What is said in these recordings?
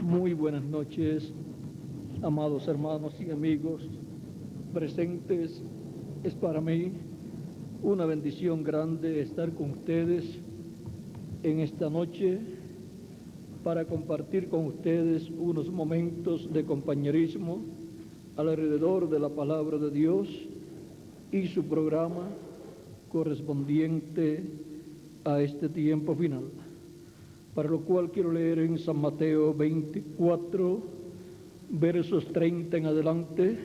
Muy buenas noches, amados hermanos y amigos presentes. Es para mí una bendición grande estar con ustedes en esta noche para compartir con ustedes unos momentos de compañerismo alrededor de la palabra de Dios y su programa correspondiente a este tiempo final. Para lo cual quiero leer en San Mateo 24, versos 30 en adelante,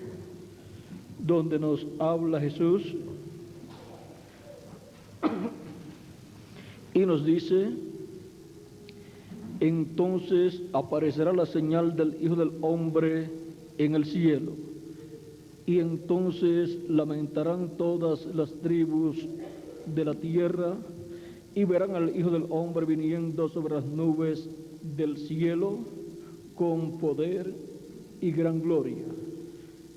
donde nos habla Jesús y nos dice: entonces aparecerá la señal del Hijo del Hombre en el cielo, y entonces lamentarán todas las tribus de la tierra, y verán al Hijo del Hombre viniendo sobre las nubes del cielo con poder y gran gloria.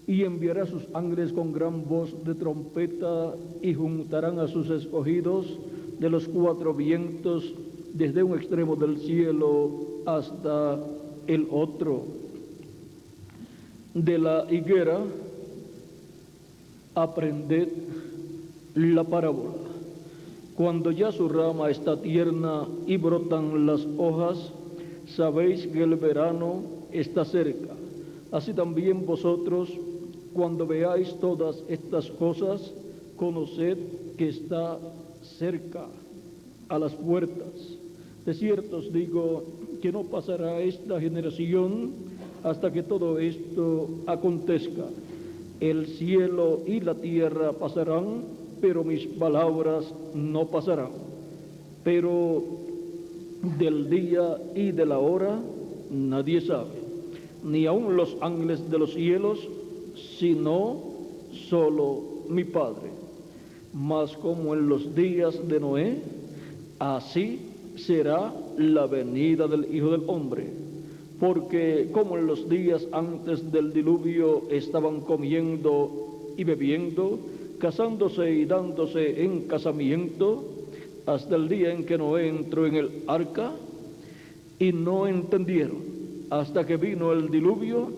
Y enviará a sus ángeles con gran voz de trompeta, y juntarán a sus escogidos de los cuatro vientos, desde un extremo del cielo hasta el otro. De la higuera aprended la parábola. Cuando ya su rama está tierna y brotan las hojas, sabéis que el verano está cerca. Así también vosotros, cuando veáis todas estas cosas, conoced que está cerca, a las puertas. De cierto os digo que no pasará esta generación hasta que todo esto acontezca. El cielo y la tierra pasarán, pero mis palabras no pasarán. Pero del día y de la hora nadie sabe, ni aun los ángeles de los cielos, sino solo mi Padre. Mas como en los días de Noé, así será la venida del Hijo del Hombre. Porque como en los días antes del diluvio estaban comiendo y bebiendo, casándose y dándose en casamiento, hasta el día en que Noé entró en el arca, y no entendieron, hasta que vino el diluvio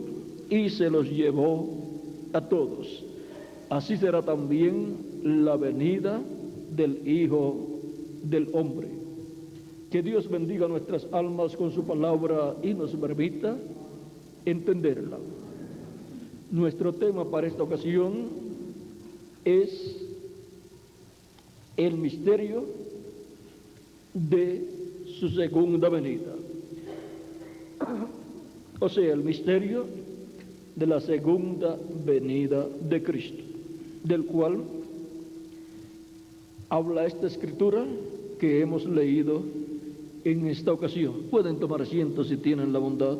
y se los llevó a todos. Así será también la venida del Hijo del Hombre. Que Dios bendiga nuestras almas con su palabra y nos permita entenderla. Nuestro tema para esta ocasión es el misterio de su segunda venida. O sea, el misterio de la segunda venida de Cristo, del cual habla esta escritura que hemos leído en esta ocasión. Pueden tomar asiento si tienen la bondad.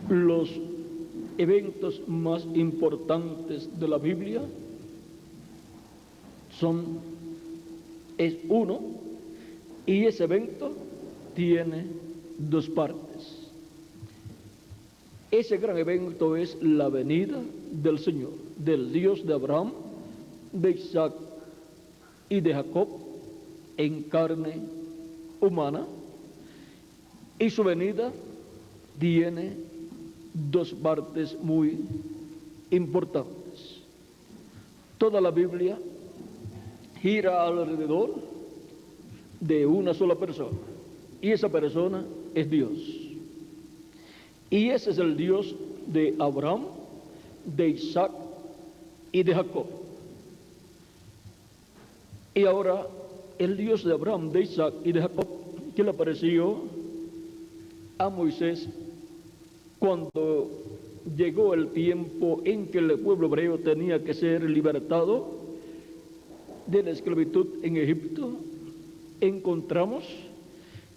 Los eventos más importantes de la Biblia es uno, y ese evento tiene dos partes. Ese gran evento es la venida del Señor, del Dios de Abraham, de Isaac y de Jacob, en carne humana, y su venida tiene dos partes muy importantes. Toda la Biblia gira alrededor de una sola persona, y esa persona es Dios. Y ese es el Dios de Abraham, de Isaac y de Jacob. Y ahora el Dios de Abraham, de Isaac y de Jacob, que le apareció a Moisés cuando llegó el tiempo en que el pueblo hebreo tenía que ser libertado de la esclavitud en Egipto, encontramos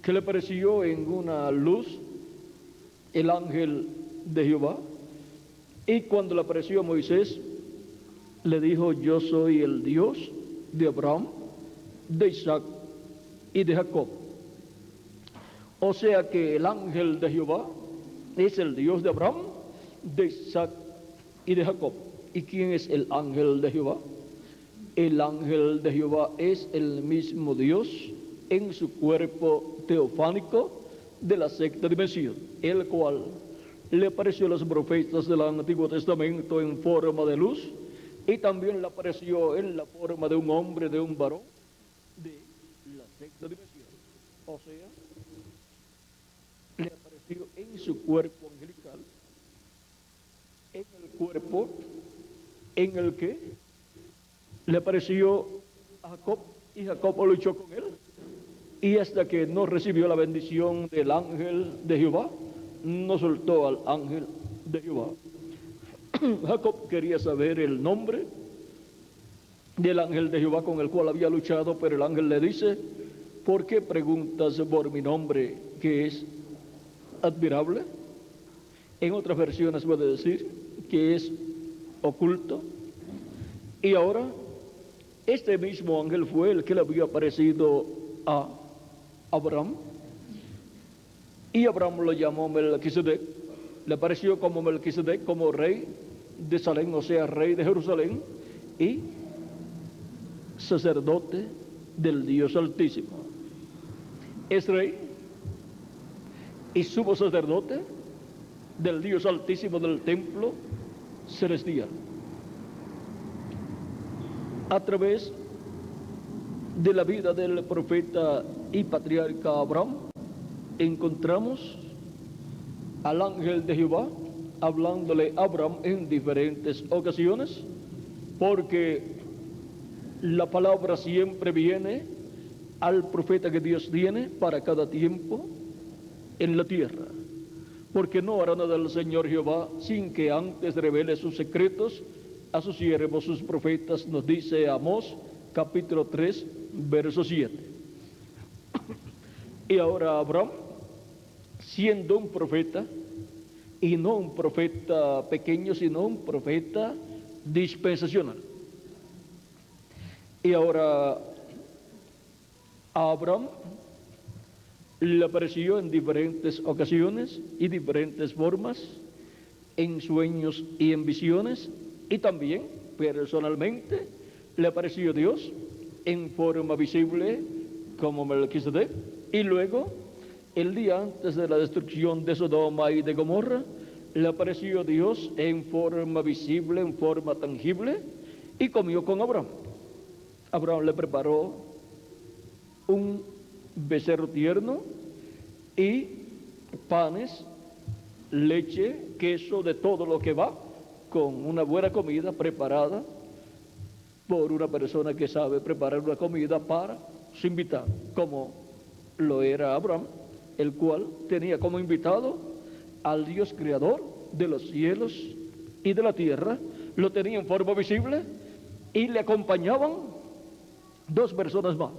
que le apareció en una luz el ángel de Jehová, y cuando le apareció a Moisés, le dijo: yo soy el Dios de Abraham, de Isaac y de Jacob. O sea que el ángel de Jehová es el Dios de Abraham, de Isaac y de Jacob. ¿Y quién es el ángel de Jehová? El ángel de Jehová es el mismo Dios en su cuerpo teofánico de la sexta dimensión, el cual le apareció a los profetas del Antiguo Testamento en forma de luz, y también le apareció en la forma de un hombre, de un varón, de la sexta dimensión. O sea, le apareció en su cuerpo angelical, en el cuerpo en el que le apareció a Jacob, y Jacob luchó con él, y hasta que no recibió la bendición del ángel de Jehová, no soltó al ángel de Jehová. Jacob quería saber el nombre del ángel de Jehová con el cual había luchado, pero el ángel le dice: ¿por qué preguntas por mi nombre, que es admirable? En otras versiones puede decir que es oculto. Y ahora, este mismo ángel fue el que le había aparecido a Abraham, y Abraham lo llamó Melquisedec. Le apareció como Melquisedec, como rey de Salem, o sea, rey de Jerusalén, y sacerdote del Dios Altísimo. Es rey y sumo sacerdote del Dios Altísimo, del templo celestial. A través de la vida del profeta y patriarca Abraham, encontramos al ángel de Jehová hablándole a Abraham en diferentes ocasiones, porque la palabra siempre viene al profeta que Dios tiene para cada tiempo en la tierra, porque no hará nada el Señor Jehová sin que antes revele sus secretos a sus siervos, sus profetas, nos dice Amós capítulo 3 verso 7. Y ahora Abraham, siendo un profeta, y no un profeta pequeño, sino un profeta dispensacional. Y ahora a Abraham le apareció en diferentes ocasiones y diferentes formas, en sueños y en visiones, y también personalmente le apareció Dios en forma visible como Melquisedec. Y luego, el día antes de la destrucción de Sodoma y de Gomorra, le apareció Dios en forma visible, en forma tangible, y comió con Abraham. Abraham le preparó un becerro tierno y panes, leche, queso, de todo lo que va con una buena comida preparada por una persona que sabe preparar una comida para su invitado, como lo era Abraham, el cual tenía como invitado al Dios creador de los cielos y de la tierra. Lo tenía en forma visible, y le acompañaban dos personas más,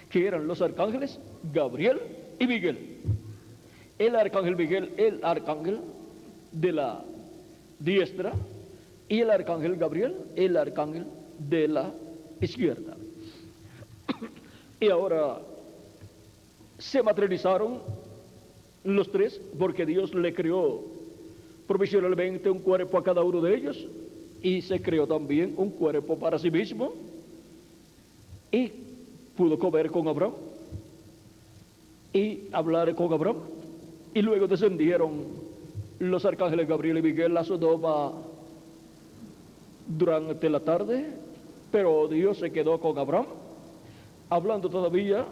que eran los arcángeles Gabriel y Miguel. El arcángel Miguel, el arcángel de la diestra, y el arcángel Gabriel, el arcángel de la izquierda. Y ahora se materializaron los tres, porque Dios le creó provisionalmente un cuerpo a cada uno de ellos, y se creó también un cuerpo para sí mismo, y pudo comer con Abraham y hablar con Abraham. Y luego descendieron los arcángeles Gabriel y Miguel a Sodoma durante la tarde, pero Dios se quedó con Abraham, hablando todavía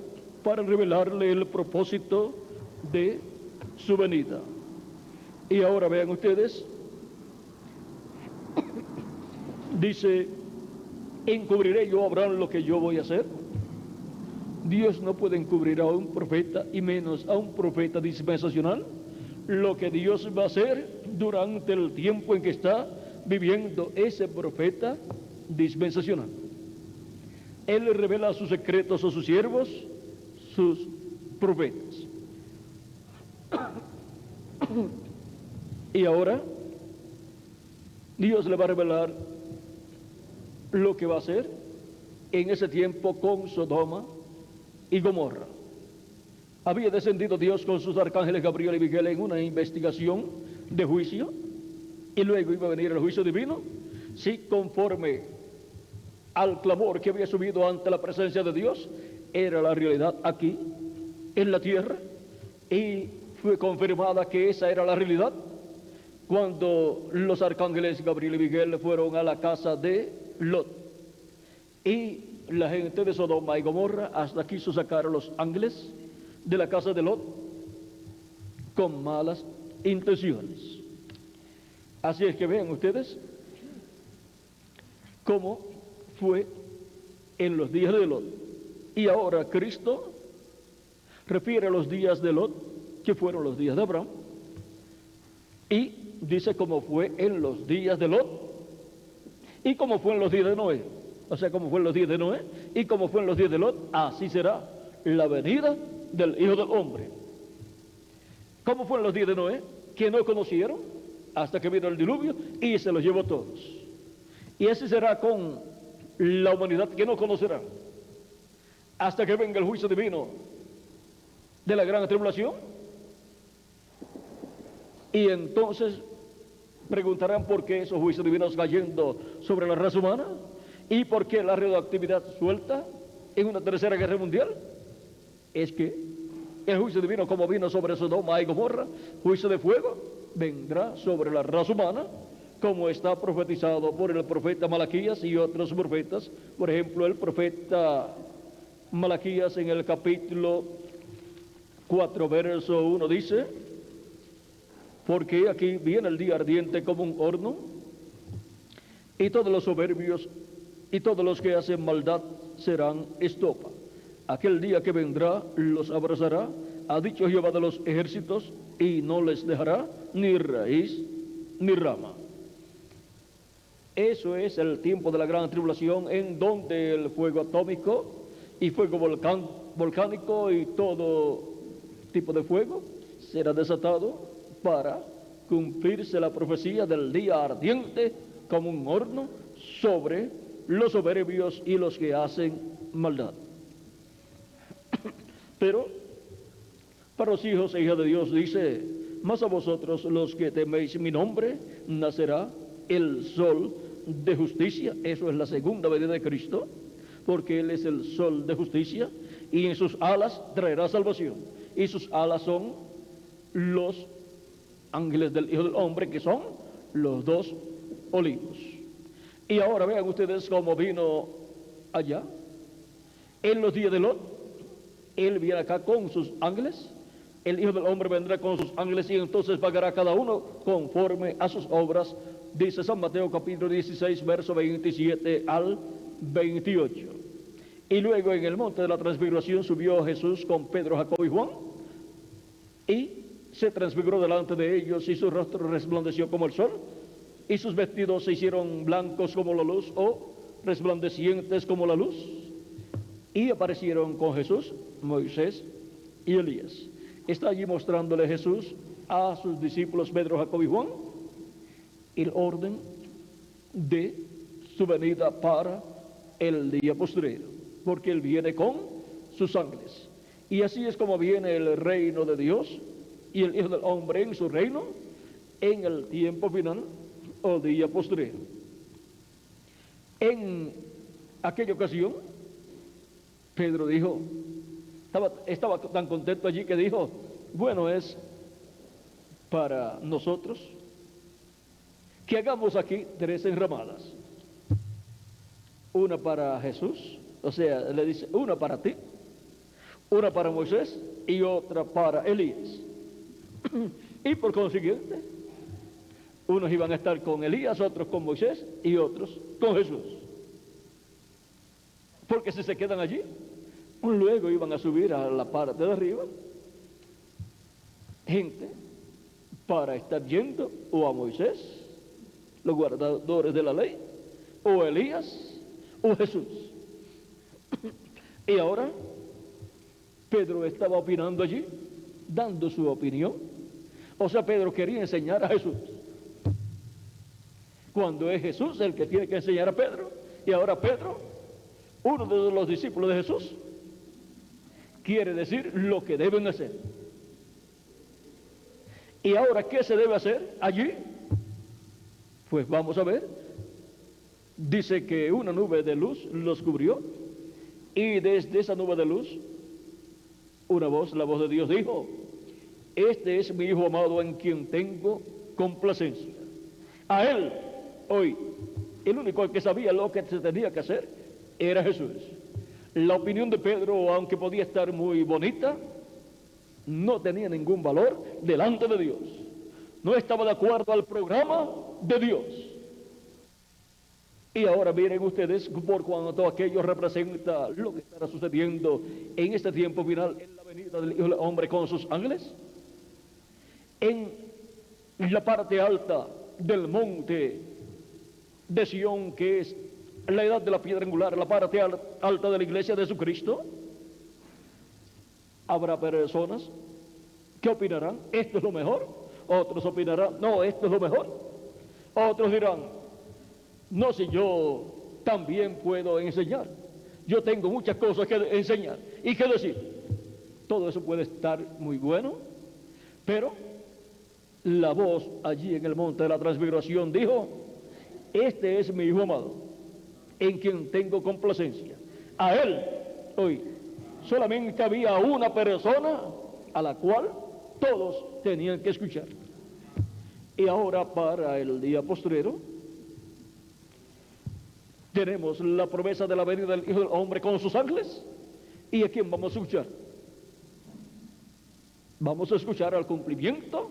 para revelarle el propósito de su venida. Y ahora vean ustedes, dice: ¿encubriré yo a Abraham lo que yo voy a hacer? Dios no puede encubrir a un profeta, y menos a un profeta dispensacional, lo que Dios va a hacer durante el tiempo en que está viviendo ese profeta dispensacional. Él le revela sus secretos a sus siervos, sus profetas. Y ahora Dios le va a revelar lo que va a hacer en ese tiempo con Sodoma y Gomorra. Había descendido Dios con sus arcángeles Gabriel y Miguel en una investigación de juicio, y luego iba a venir el juicio divino. Sí, conforme al clamor que había subido ante la presencia de Dios, era la realidad aquí, en la tierra, y fue confirmada que esa era la realidad cuando los arcángeles Gabriel y Miguel fueron a la casa de Lot. Y la gente de Sodoma y Gomorra hasta quiso sacar a los ángeles de la casa de Lot con malas intenciones. Así es que vean ustedes cómo fue en los días de Lot. Y ahora Cristo refiere a los días de Lot, que fueron los días de Abraham, y dice cómo fue en los días de Lot y cómo fue en los días de Noé. O sea, cómo fue en los días de Noé y cómo fue en los días de Lot, así será la venida del Hijo del Hombre. ¿Cómo fue en los días de Noé? Que no conocieron hasta que vino el diluvio y se los llevó todos. Y así será con la humanidad, que no conocerá hasta que venga el juicio divino de la gran tribulación. Y entonces preguntarán por qué esos juicios divinos cayendo sobre la raza humana y por qué la radioactividad suelta en una tercera guerra mundial. Es que el juicio divino, como vino sobre Sodoma y Gomorra, juicio de fuego, vendrá sobre la raza humana, como está profetizado por el profeta Malaquías y otros profetas. Por ejemplo, el profeta Malaquías en el capítulo 4, verso 1 dice: porque aquí viene el día ardiente como un horno, y todos los soberbios y todos los que hacen maldad serán estopa. Aquel día que vendrá los abrazará, ha dicho Jehová de los ejércitos, y no les dejará ni raíz ni rama. Eso es el tiempo de la gran tribulación, en donde el fuego atómico y fuego volcánico y todo tipo de fuego será desatado para cumplirse la profecía del día ardiente como un horno sobre los soberbios y los que hacen maldad. Pero para los hijos e hijas de Dios dice: mas a vosotros los que teméis mi nombre, nacerá el sol de justicia. Eso es la segunda venida de Cristo, porque Él es el sol de justicia, y en sus alas traerá salvación. Y sus alas son los ángeles del Hijo del Hombre, que son los dos olivos. Y ahora vean ustedes cómo vino allá en los días de Lot. Él viene acá con sus ángeles, el Hijo del Hombre vendrá con sus ángeles, y entonces pagará cada uno conforme a sus obras, dice San Mateo capítulo 16, verso 27 al 28. Y luego en el monte de la transfiguración subió Jesús con Pedro, Jacobo y Juan, y se transfiguró delante de ellos, y su rostro resplandeció como el sol, y sus vestidos se hicieron blancos como la luz, o resplandecientes como la luz. Y aparecieron con Jesús Moisés y Elías. Está allí mostrándole Jesús a sus discípulos Pedro, Jacobo y Juan el orden de su venida para el día postrero, porque Él viene con sus ángeles. Y así es como viene el reino de Dios y el Hijo del Hombre en su reino en el tiempo final o día postrero. En aquella ocasión, Pedro dijo, estaba tan contento allí que dijo: bueno, es para nosotros que hagamos aquí 3 enramadas. Una para Jesús, o sea, le dice, una para ti, una para Moisés y otra para Elías. Y por consiguiente, unos iban a estar con Elías, otros con Moisés y otros con Jesús. Porque si se quedan allí, luego iban a subir a la parte de arriba gente para estar yendo o a Moisés, los guardadores de la ley, o Elías, o Jesús. Y ahora Pedro estaba opinando allí, dando su opinión. O sea, Pedro quería enseñar a Jesús, cuando es Jesús el que tiene que enseñar a Pedro. Y ahora Pedro, uno de los discípulos de Jesús, quiere decir lo que deben hacer. ¿Y ahora qué se debe hacer allí? Pues vamos a ver. Dice que una nube de luz los cubrió, y desde esa nube de luz, una voz, la voz de Dios dijo: este es mi Hijo amado en quien tengo complacencia. A él, hoy, el único que sabía lo que se tenía que hacer era Jesús. La opinión de Pedro, aunque podía estar muy bonita, no tenía ningún valor delante de Dios. No estaba de acuerdo al programa de Dios. Y ahora miren ustedes, por cuanto aquello representa lo que estará sucediendo en este tiempo final, en la venida del Hijo del Hombre con sus ángeles, en la parte alta del monte de Sión, que es la edad de la piedra angular, la parte alta de la iglesia de Jesucristo, habrá personas que opinarán: esto es lo mejor. Otros opinarán: no, esto es lo mejor. Otros dirán: no, si yo también puedo enseñar, yo tengo muchas cosas que enseñar y que decir. Todo eso puede estar muy bueno, pero la voz allí en el monte de la transfiguración dijo: este es mi Hijo amado, en quien tengo complacencia. A él, hoy, solamente había una persona a la cual todos tenían que escuchar. Y ahora, para el día postrero, tenemos la promesa de la venida del Hijo del Hombre con sus ángeles. ¿Y a quién vamos a escuchar? Vamos a escuchar al cumplimiento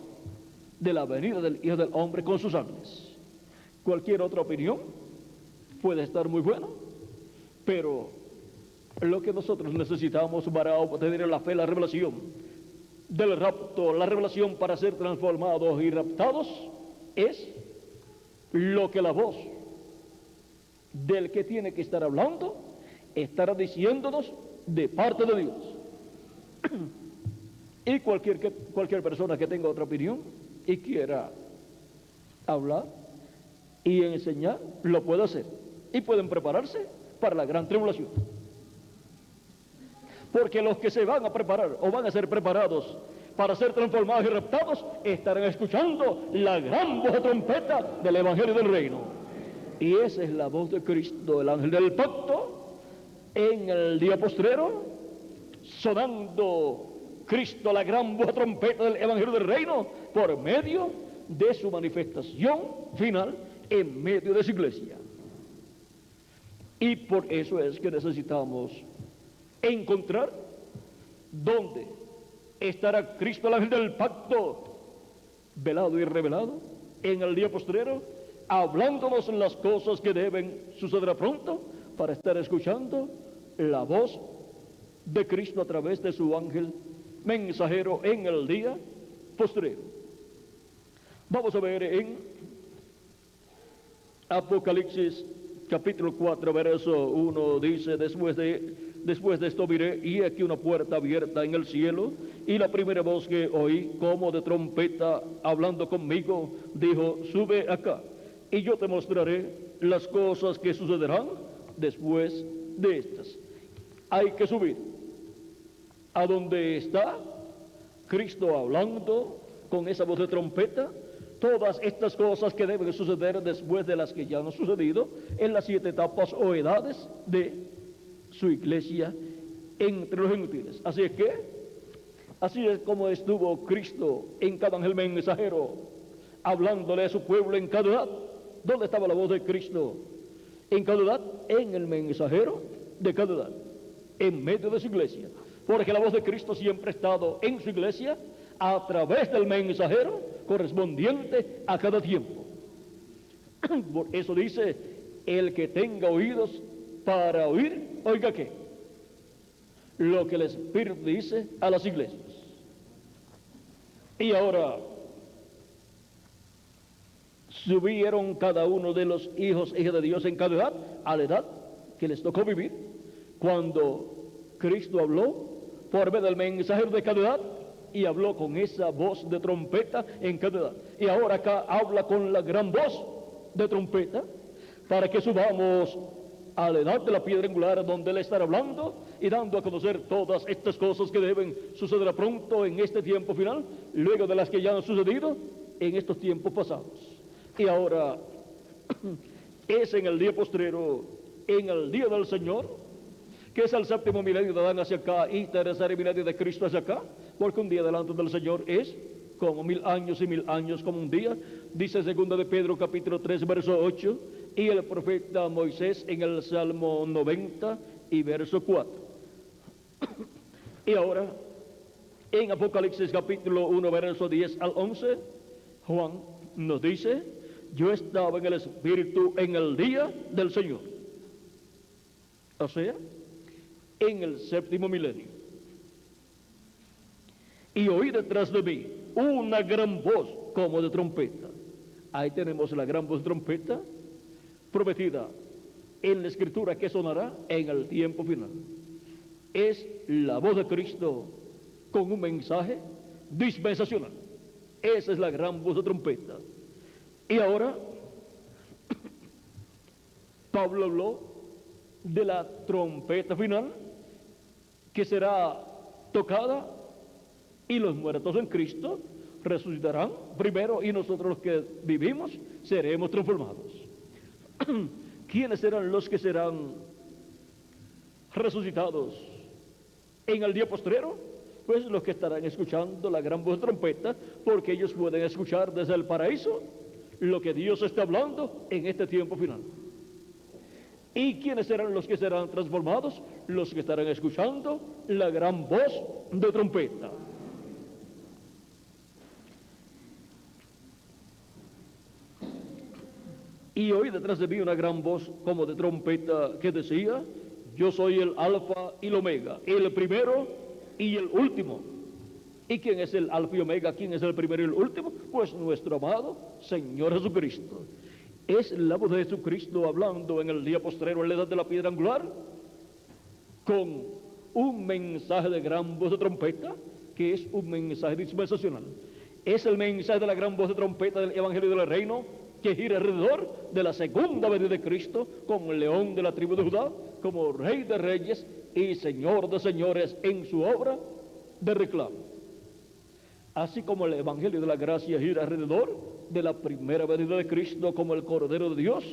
de la venida del Hijo del Hombre con sus ángeles. Cualquier otra opinión puede estar muy buena, pero lo que nosotros necesitamos para obtener la fe, la revelación del rapto, la revelación para ser transformados y raptados, es lo que la voz del que tiene que estar hablando estará diciéndonos de parte de Dios. Y cualquier persona que tenga otra opinión y quiera hablar y enseñar, lo puede hacer. Y pueden prepararse para la gran tribulación. Porque los que se van a preparar o van a ser preparados para ser transformados y raptados estarán escuchando la gran voz de trompeta del Evangelio del Reino. Y esa es la voz de Cristo, el ángel del pacto, en el día postrero, sonando Cristo la gran voz de trompeta del Evangelio del Reino por medio de su manifestación final en medio de su iglesia. Y por eso es que necesitamos encontrar dónde estará Cristo el ángel del pacto, velado y revelado en el día postrero, hablándonos las cosas que deben suceder pronto, para estar escuchando la voz de Cristo a través de su ángel mensajero en el día postrero. Vamos a ver en Apocalipsis capítulo 4, verso 1, dice: después de esto miré, y aquí una puerta abierta en el cielo, y la primera voz que oí, como de trompeta, hablando conmigo, dijo: sube acá, y yo te mostraré las cosas que sucederán después de estas. Hay que subir a donde está Cristo hablando con esa voz de trompeta, todas estas cosas que deben suceder después de las que ya han sucedido en las 7 etapas o edades de su iglesia entre los gentiles. Así es como estuvo Cristo en cada ángel mensajero, hablándole a su pueblo en cada edad. ¿Dónde estaba la voz de Cristo en cada edad? En el mensajero de cada edad, en medio de su iglesia. Porque la voz de Cristo siempre ha estado en su iglesia a través del mensajero correspondiente a cada tiempo. Por eso dice: el que tenga oídos para oír, oiga qué, lo que el Espíritu dice a las iglesias. Y ahora subieron cada uno de los hijos e hijas de Dios en cada edad, a la edad que les tocó vivir, cuando Cristo habló por medio del mensajero de cada edad, y habló con esa voz de trompeta en cada edad. Y ahora acá habla con la gran voz de trompeta, para que subamos a la edad de la piedra angular, donde Él estará hablando y dando a conocer todas estas cosas que deben suceder pronto en este tiempo final, luego de las que ya han sucedido en estos tiempos pasados. Y ahora es en el día postrero, en el día del Señor, que es el séptimo milenio de Adán hacia acá y tercer milenio de Cristo hacia acá, porque un día delante del Señor es como 1000 años y 1000 años como un día, dice 2 de Pedro capítulo 3 verso 8, y el profeta Moisés en el Salmo 90 y verso 4. Y ahora, en Apocalipsis capítulo 1 verso 10 al 11, Juan nos dice: yo estaba en el Espíritu en el día del Señor, o sea, en el séptimo milenio, y oí detrás de mí una gran voz como de trompeta. Ahí tenemos la gran voz de trompeta prometida en la Escritura, que sonará en el tiempo final. Es la voz de Cristo con un mensaje dispensacional. Esa es la gran voz de trompeta. Y ahora Pablo habló de la trompeta final que será tocada, y los muertos en Cristo resucitarán primero, y nosotros los que vivimos seremos transformados. ¿Quiénes serán los que serán resucitados en el día postrero? Pues los que estarán escuchando la gran voz de trompeta, porque ellos pueden escuchar desde el paraíso lo que Dios está hablando en este tiempo final. ¿Y quiénes serán los que serán transformados? Los que estarán escuchando la gran voz de trompeta. Y oí detrás de mí una gran voz como de trompeta que decía: yo soy el alfa y el omega, el primero y el último. ¿Y quién es el alfa y omega? ¿Quién es el primero y el último? Pues nuestro amado Señor Jesucristo. Es la voz de Jesucristo hablando en el día postrero, en la edad de la piedra angular, con un mensaje de gran voz de trompeta, que es un mensaje dispensacional. Es el mensaje de la gran voz de trompeta del Evangelio del Reino, que gira alrededor de la segunda venida de Cristo, como el león de la tribu de Judá, como Rey de reyes y Señor de señores en su obra de reclamo. Así como el Evangelio de la gracia gira alrededor de la primera venida de Cristo como el Cordero de Dios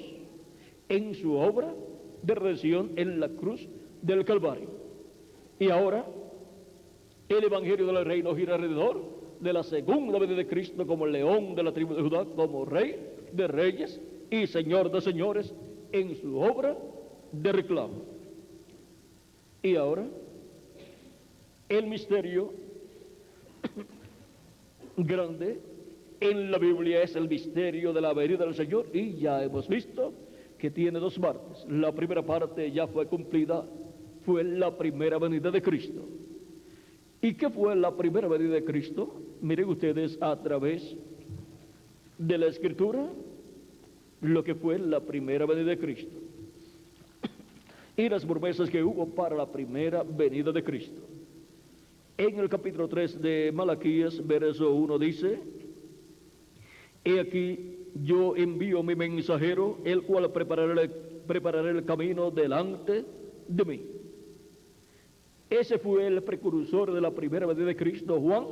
en su obra de redención en la cruz del Calvario. Y ahora el Evangelio del Reino gira alrededor de la segunda venida de Cristo como el león de la tribu de Judá, como Rey de reyes y Señor de señores en su obra de reclamo. Y ahora el misterio grande en la Biblia es el misterio de la venida del Señor, y ya hemos visto que tiene dos partes. La primera parte ya fue cumplida, fue la primera venida de Cristo. ¿Y qué fue la primera venida de Cristo? Miren ustedes a través de la Escritura lo que fue la primera venida de Cristo y las promesas que hubo para la primera venida de Cristo. En el capítulo 3 de Malaquías, verso 1 dice: he aquí yo envío mi mensajero, el cual preparará el camino delante de mí. Ese fue el precursor de la primera venida de Cristo, Juan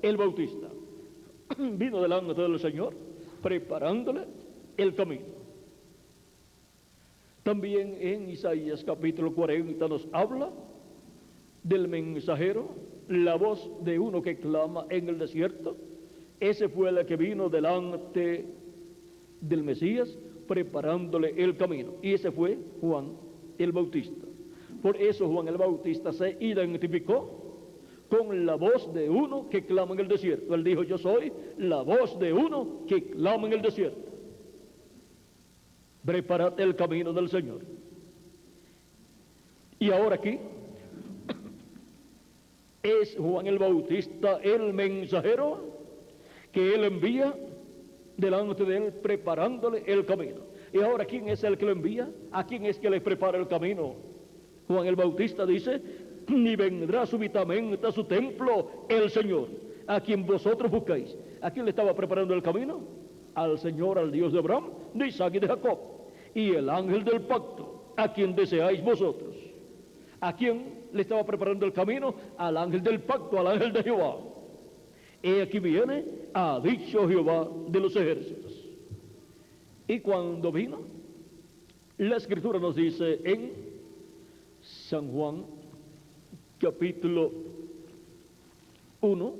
el Bautista. Vino delante del Señor preparándole el camino. También en Isaías capítulo 40 nos habla del mensajero, la voz de uno que clama en el desierto. Ese fue el que vino delante del Mesías preparándole el camino, y ese fue Juan el Bautista. Por eso Juan el Bautista se identificó con la voz de uno que clama en el desierto. Él dijo: yo soy la voz de uno que clama en el desierto. Preparad el camino del Señor. Y ahora aquí es Juan el Bautista el mensajero que él envía delante de él preparándole el camino. Y ahora, ¿quién es el que lo envía? ¿A quién es que le prepara el camino? Juan el Bautista dice: ni vendrá súbitamente a su templo el Señor, a quien vosotros buscáis. ¿A quién le estaba preparando el camino? Al Señor, al Dios de Abraham, de Isaac y de Jacob. Y el ángel del pacto, a quien deseáis vosotros. ¿A quién le estaba preparando el camino? Al ángel del pacto, al ángel de Jehová. He aquí viene, ha dicho Jehová de los ejércitos. Y cuando vino, la escritura nos dice en San Juan, capítulo 1,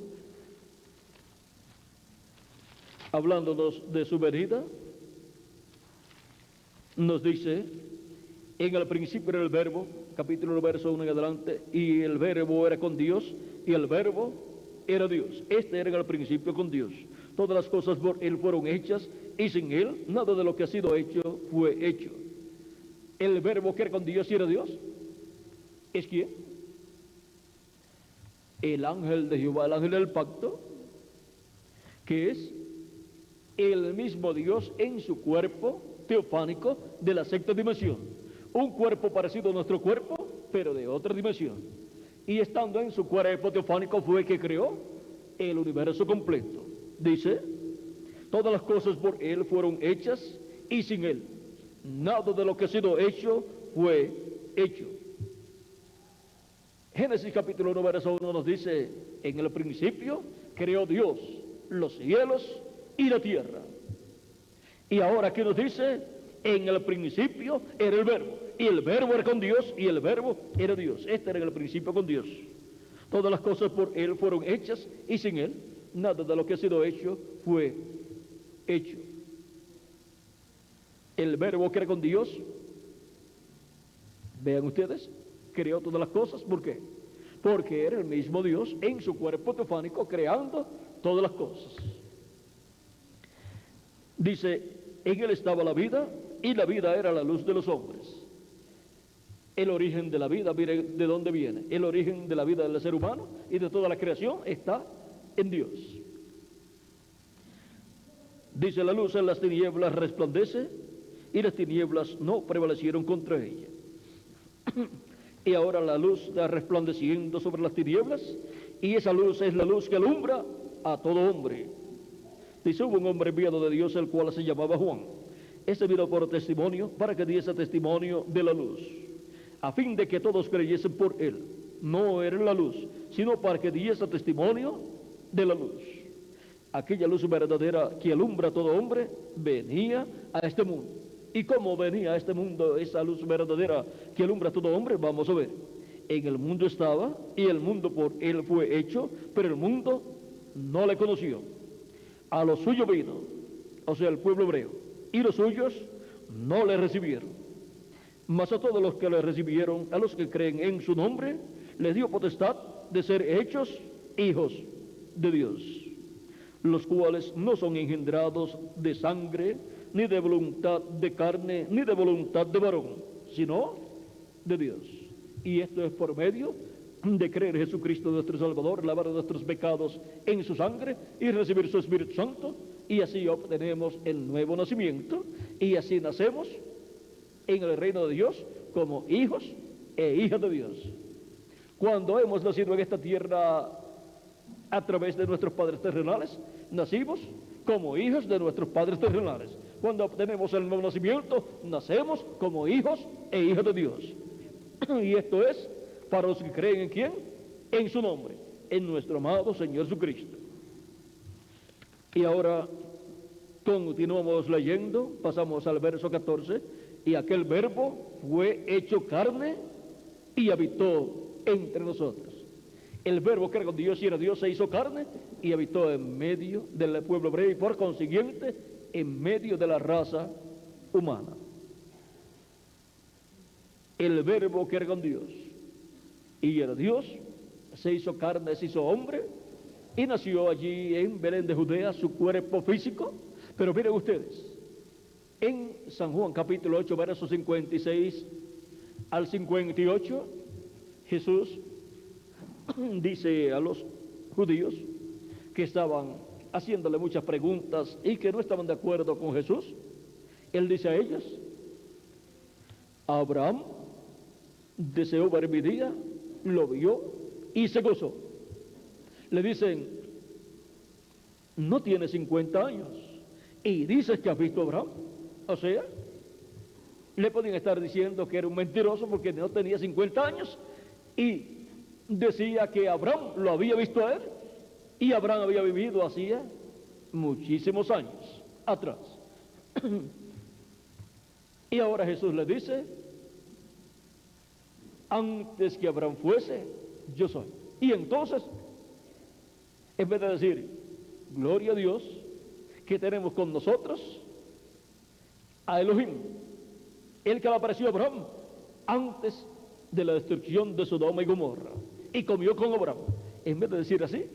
hablándonos de su venida, nos dice: en el principio era el verbo, capítulo 1, verso 1 en adelante, y el verbo era con Dios, y el verbo era Dios. Este era en el principio con Dios. Todas las cosas por Él fueron hechas, y sin Él nada de lo que ha sido hecho fue hecho. El verbo que era con Dios y era Dios, ¿es quién? El ángel de Jehová, el ángel del pacto, que es el mismo Dios en su cuerpo teofánico de la sexta dimensión. Un cuerpo parecido a nuestro cuerpo, pero de otra dimensión. Y estando en su cuerpo teofánico fue que creó el universo completo. Dice: todas las cosas por Él fueron hechas, y sin Él nada de lo que ha sido hecho fue hecho. Génesis capítulo 1, verso 1 nos dice: en el principio creó Dios los cielos y la tierra. Y ahora aquí nos dice: en el principio era el verbo, y el verbo era con Dios, y el verbo era Dios. Este era en el principio con Dios. Todas las cosas por Él fueron hechas, y sin Él nada de lo que ha sido hecho fue hecho. El verbo que era con Dios, vean ustedes, creó todas las cosas. ¿Por qué? Porque era el mismo Dios en su cuerpo teofánico creando todas las cosas. Dice: en Él estaba la vida, y la vida era la luz de los hombres. El origen de la vida, mire de dónde viene. El origen de la vida del ser humano y de toda la creación está en Dios. Dice: la luz en las tinieblas resplandece, y las tinieblas no prevalecieron contra ella. Y ahora la luz está resplandeciendo sobre las tinieblas, y esa luz es la luz que alumbra a todo hombre. Dice: hubo un hombre enviado de Dios, el cual se llamaba Juan. Este vino por testimonio, para que diese testimonio de la luz, a fin de que todos creyesen por él. No era la luz, sino para que diese testimonio de la luz. Aquella luz verdadera que alumbra a todo hombre venía a este mundo. ¿Y cómo venía a este mundo esa luz verdadera que alumbra a todo hombre? Vamos a ver. En el mundo estaba, y el mundo por él fue hecho, pero el mundo no le conoció. A los suyos vino, o sea, el pueblo hebreo, y los suyos no le recibieron. Mas a todos los que le recibieron, a los que creen en su nombre, les dio potestad de ser hechos hijos de Dios, los cuales no son engendrados de sangre, ni de voluntad de carne, ni de voluntad de varón, sino de Dios. Y esto es por medio de creer en Jesucristo nuestro Salvador, lavar nuestros pecados en su sangre y recibir su Espíritu Santo, y así obtenemos el nuevo nacimiento, y así nacemos en el reino de Dios como hijos e hijas de Dios. Cuando hemos nacido en esta tierra a través de nuestros padres terrenales, nacimos como hijos de nuestros padres terrenales. Cuando obtenemos el nuevo nacimiento, nacemos como hijos e hijas de Dios. Y esto es para los que creen en ¿quién? En su nombre, en nuestro amado Señor Jesucristo. Y ahora continuamos leyendo, pasamos al verso 14. Y aquel verbo fue hecho carne y habitó entre nosotros. El verbo que era con Dios y era Dios se hizo carne y habitó en medio del pueblo hebreo, y por consiguiente en medio de la raza humana. El verbo que era con Dios y era Dios se hizo carne, se hizo hombre, y nació allí en Belén de Judea, su cuerpo físico. Pero miren ustedes, en San Juan capítulo 8, versos 56 al 58, Jesús dice a los judíos que estaban haciéndole muchas preguntas y que no estaban de acuerdo con Jesús. Él dice a ellos: Abraham deseó ver mi día, lo vio y se gozó. Le dicen: no tiene 50 años y dices que has visto a Abraham. O sea, Le podían estar diciendo que era un mentiroso porque no tenía 50 años y decía que Abraham lo había visto a él y Abraham había vivido hacía muchísimos años atrás. Y ahora Jesús le dice: antes que Abraham fuese, yo soy. Y entonces, en vez de decir gloria a Dios, que tenemos con nosotros a Elohim, el que le apareció a Abraham antes de la destrucción de Sodoma y Gomorra, y comió con Abraham. En vez de decir así,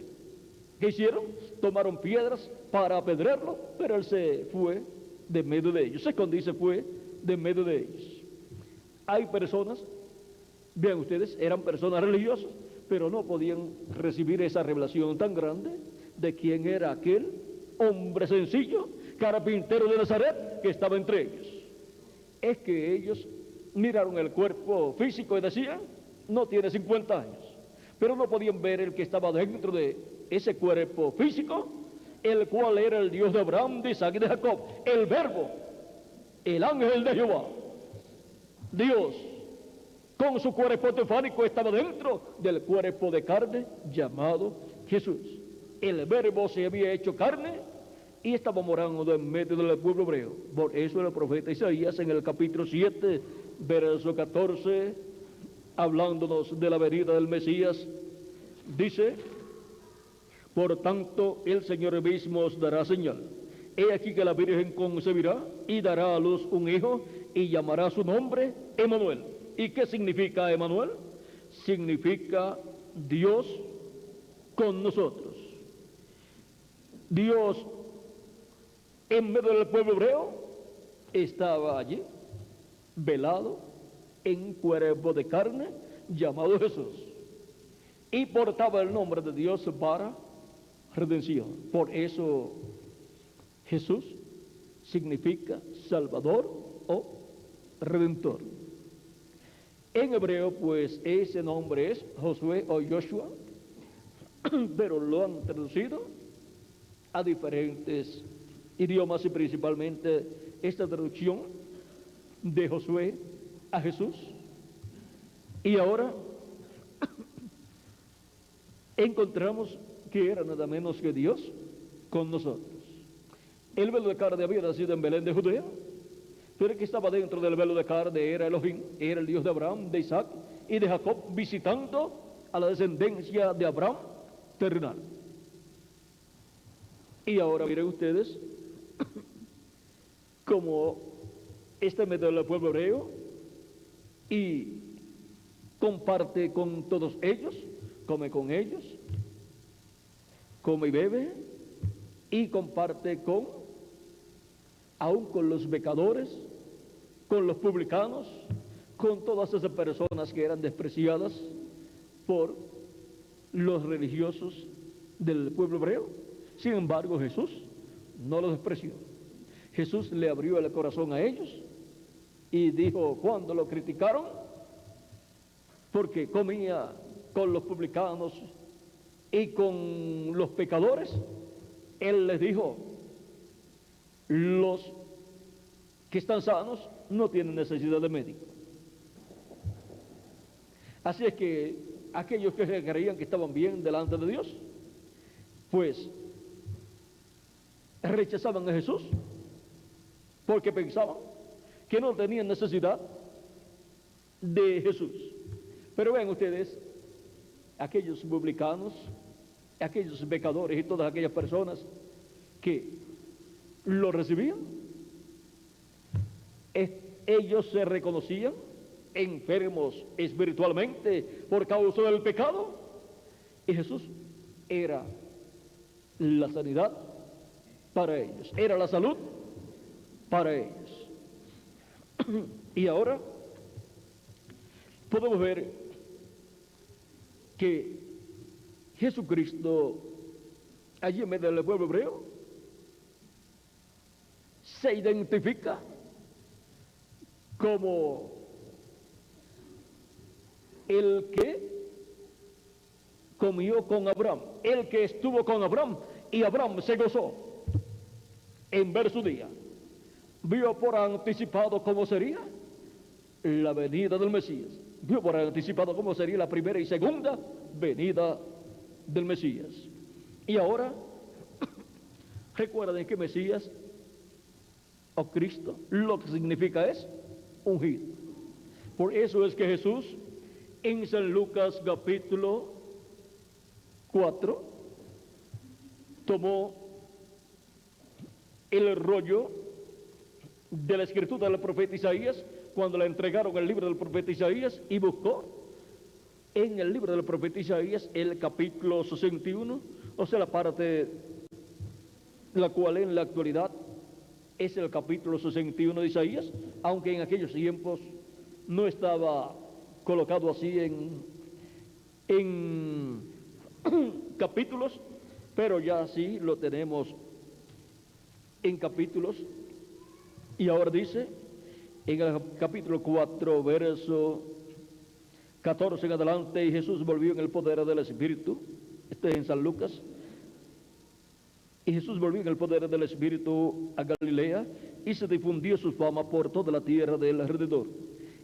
¿qué hicieron? Tomaron piedras para apedrearlo, pero él se fue de medio de ellos, se escondió y se fue de medio de ellos. Hay personas, vean ustedes, eran personas religiosas, pero no podían recibir esa revelación tan grande de quién era aquel hombre sencillo, carpintero de Nazaret, que estaba entre ellos. Es que ellos miraron el cuerpo físico y decían: no tiene 50 años, pero no podían ver el que estaba dentro de ese cuerpo físico, el cual era el Dios de Abraham, de Isaac y de Jacob, el Verbo, el ángel de Jehová. Dios con su cuerpo teofánico estaba dentro del cuerpo de carne llamado Jesús. El Verbo se había hecho carne y estaba morando en medio del pueblo hebreo. Por eso el profeta Isaías, en el capítulo 7, verso 14, hablándonos de la venida del Mesías, dice: por tanto el Señor mismo os dará señal. He aquí que la Virgen concebirá y dará a luz un hijo y llamará su nombre Emanuel. ¿Y qué significa Emanuel? Significa Dios con nosotros. Dios en medio del pueblo hebreo estaba allí, velado en cuerpo de carne, llamado Jesús, y portaba el nombre de Dios para redención. Por eso Jesús significa Salvador o Redentor. En hebreo, pues, ese nombre es Josué o Joshua, pero lo han traducido a diferentes idiomas y principalmente esta traducción de Josué a Jesús. Y ahora encontramos que era nada menos que Dios con nosotros. El velo de carne había nacido en Belén de Judea, pero el que estaba dentro del velo de carne era Elohim, era el Dios de Abraham, de Isaac y de Jacob, visitando a la descendencia de Abraham terrenal. Y ahora miren ustedes como este medio del pueblo hebreo y comparte con todos ellos, come con ellos, come y bebe, y comparte aún con los pecadores, con los publicanos, con todas esas personas que eran despreciadas por los religiosos del pueblo hebreo. Sin embargo, Jesús no los despreció. Jesús le abrió el corazón a ellos y dijo, cuando lo criticaron, porque comía con los publicanos y con los pecadores, Él les dijo, los que están sanos no tienen necesidad de médico. Así es que aquellos que creían que estaban bien delante de Dios, pues rechazaban a Jesús porque pensaban que no tenían necesidad de Jesús. Pero ven ustedes, aquellos publicanos, aquellos pecadores y todas aquellas personas que lo recibían, ellos se reconocían enfermos espiritualmente por causa del pecado, y Jesús era la sanidad para ellos, era la salud para ellos. Y ahora podemos ver que Jesucristo, allí en medio del pueblo hebreo, se identifica como el que comió con Abraham, el que estuvo con Abraham, y Abraham se gozó en ver su día. Vio por anticipado cómo sería, la venida del Mesías. Vio por anticipado cómo sería la primera y segunda venida del Mesías. Y ahora, recuerden que Mesías o Cristo lo que significa es ungido. Por eso es que Jesús en San Lucas capítulo 4 tomó el rollo de la escritura del profeta Isaías, cuando le entregaron el libro del profeta Isaías, y buscó en el libro del profeta Isaías el capítulo 61, o sea, la parte la cual en la actualidad es el capítulo 61 de Isaías, aunque en aquellos tiempos no estaba colocado así en capítulos, pero ya sí lo tenemos en capítulos. Y ahora dice en el capítulo 4, verso 14 en adelante: y Jesús volvió en el poder del Espíritu. Este es en San Lucas. Y Jesús volvió en el poder del Espíritu a Galilea, y se difundió su fama por toda la tierra del alrededor.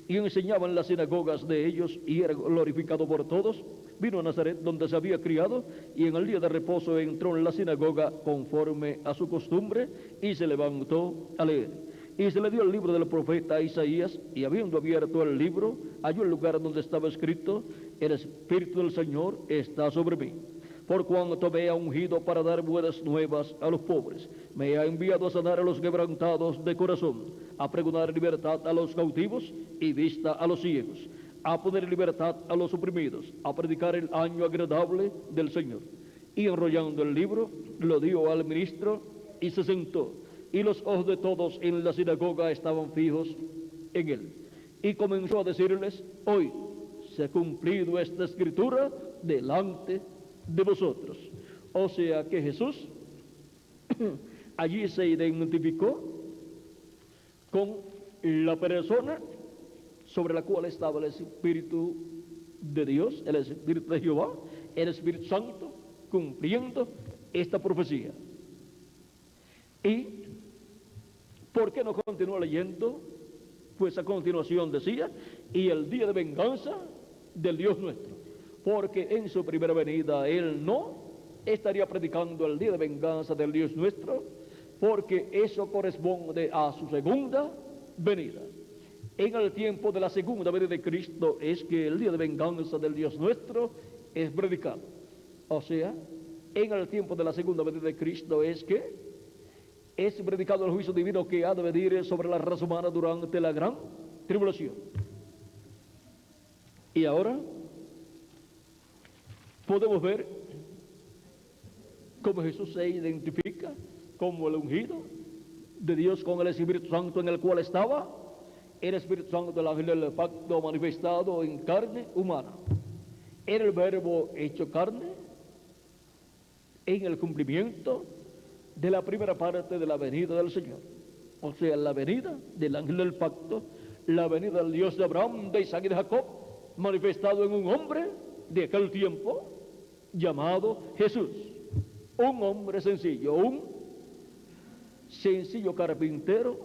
Y enseñaba en las sinagogas de ellos, y era glorificado por todos. Vino a Nazaret, donde se había criado, y en el día de reposo entró en la sinagoga conforme a su costumbre, y se levantó a leer. Y se le dio el libro del profeta Isaías, y habiendo abierto el libro, halló el lugar donde estaba escrito: el Espíritu del Señor está sobre mí, por cuanto me ha ungido para dar buenas nuevas a los pobres. Me ha enviado a sanar a los quebrantados de corazón, a pregonar libertad a los cautivos y vista a los ciegos, a poner libertad a los oprimidos, a predicar el año agradable del Señor. Y enrollando el libro, lo dio al ministro y se sentó. Y los ojos de todos en la sinagoga estaban fijos en él. Y comenzó a decirles: hoy se ha cumplido esta escritura delante de vosotros. O sea que Jesús allí se identificó con la persona sobre la cual estaba el Espíritu de Dios, el Espíritu de Jehová, el Espíritu Santo, cumpliendo esta profecía. ¿Y por qué no continúa leyendo? Pues a continuación decía: y el día de venganza del Dios nuestro. Porque en su primera venida Él no estaría predicando el día de venganza del Dios nuestro, porque eso corresponde a su segunda venida. En el tiempo de la segunda venida de Cristo es que el día de venganza del Dios nuestro es predicado. O sea, en el tiempo de la segunda venida de Cristo es que es predicado el juicio divino que ha de venir sobre la raza humana durante la gran tribulación. Y ahora podemos ver cómo Jesús se identifica como el ungido de Dios con el Espíritu Santo, en el cual estaba el Espíritu Santo del ángel del pacto manifestado en carne humana. Era el verbo hecho carne en el cumplimiento de la primera parte de la venida del Señor. O sea, la venida del ángel del pacto, la venida del Dios de Abraham, de Isaac y de Jacob, manifestado en un hombre de aquel tiempo llamado Jesús. Un hombre sencillo, un sencillo carpintero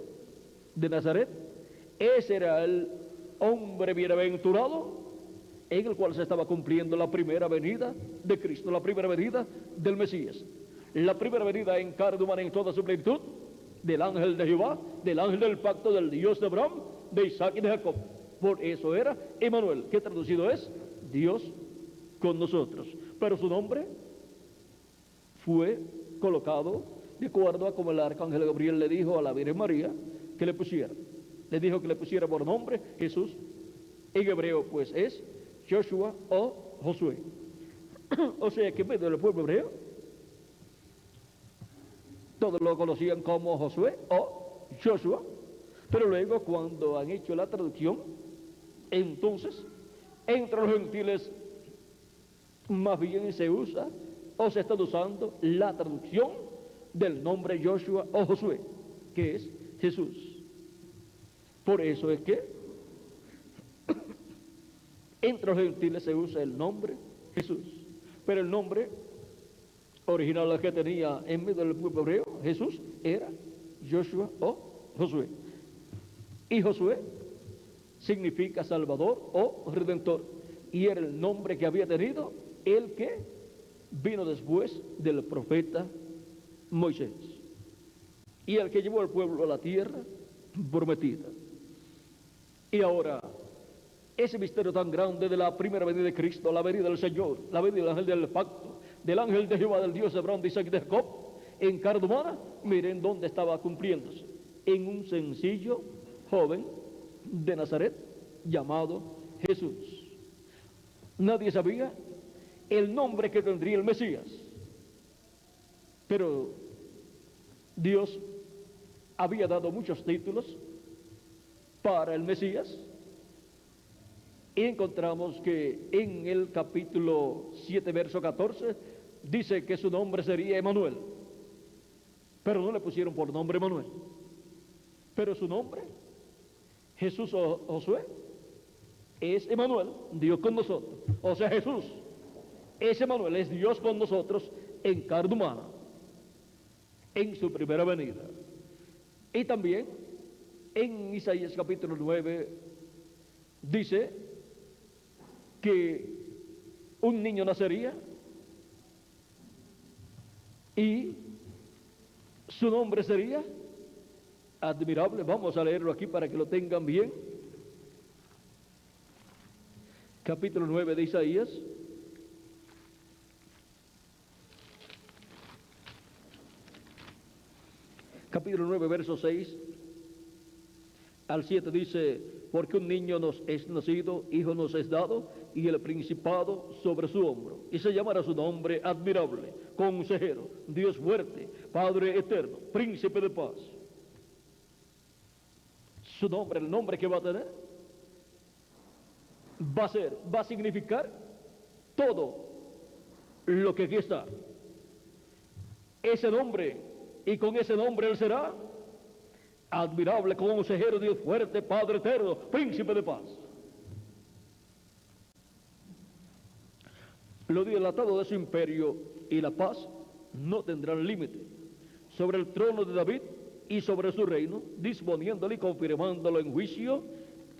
de Nazaret. Ese era el hombre bienaventurado en el cual se estaba cumpliendo la primera venida de Cristo, la primera venida del Mesías, la primera venida en carne humana en toda su plenitud del ángel de Jehová, del ángel del pacto, del Dios de Abraham, de Isaac y de Jacob. Por eso era Emmanuel, que traducido es Dios con nosotros. Pero su nombre fue colocado de acuerdo a como el arcángel Gabriel le dijo a la Virgen María que le pusiera. Le dijo que le pusiera por nombre Jesús. En hebreo pues es Joshua o Josué. O sea que en medio del pueblo hebreo todos lo conocían como Josué o Joshua. Pero luego, cuando han hecho la traducción, entonces entre los gentiles más bien se usa o se está usando la traducción del nombre Joshua o Josué, que es Jesús. Por eso es que entre los gentiles se usa el nombre Jesús, pero el nombre original que tenía en medio del pueblo hebreo Jesús era Joshua o Josué. Y Josué significa Salvador o Redentor, y era el nombre que había tenido el que vino después del profeta Moisés, y el que llevó al pueblo a la tierra prometida. Y ahora, ese misterio tan grande de la primera venida de Cristo, la venida del Señor, la venida del ángel del pacto, del ángel de Jehová, del Dios de Abraham, de Isaac y de Jacob, en carne humana, miren dónde estaba cumpliéndose: en un sencillo joven de Nazaret llamado Jesús. Nadie sabía el nombre que tendría el Mesías, pero Dios había dado muchos títulos para el Mesías, y encontramos que en el capítulo 7, verso 14, dice que su nombre sería Emanuel, pero no le pusieron por nombre Emanuel, pero su nombre, Jesús o Josué, es Emanuel, Dios con nosotros. O sea, Jesús es Emanuel, es Dios con nosotros en carne humana, en su primera venida. Y también en Isaías capítulo 9 dice que un niño nacería y su nombre sería admirable. Vamos a leerlo aquí para que lo tengan bien. Capítulo 9 de Isaías. Capítulo 9, verso 6 al 7 dice: porque un niño nos es nacido, hijo nos es dado, y el principado sobre su hombro, y se llamará su nombre admirable, consejero, Dios fuerte, Padre eterno, príncipe de paz. Su nombre, el nombre que va a tener, va a significar todo lo que aquí está. Ese nombre, y con ese nombre él será admirable, consejero, Dios fuerte, Padre eterno, príncipe de paz. Lo dilatado de su imperio y la paz no tendrán límite sobre el trono de David y sobre su reino, disponiéndolo y confirmándolo en juicio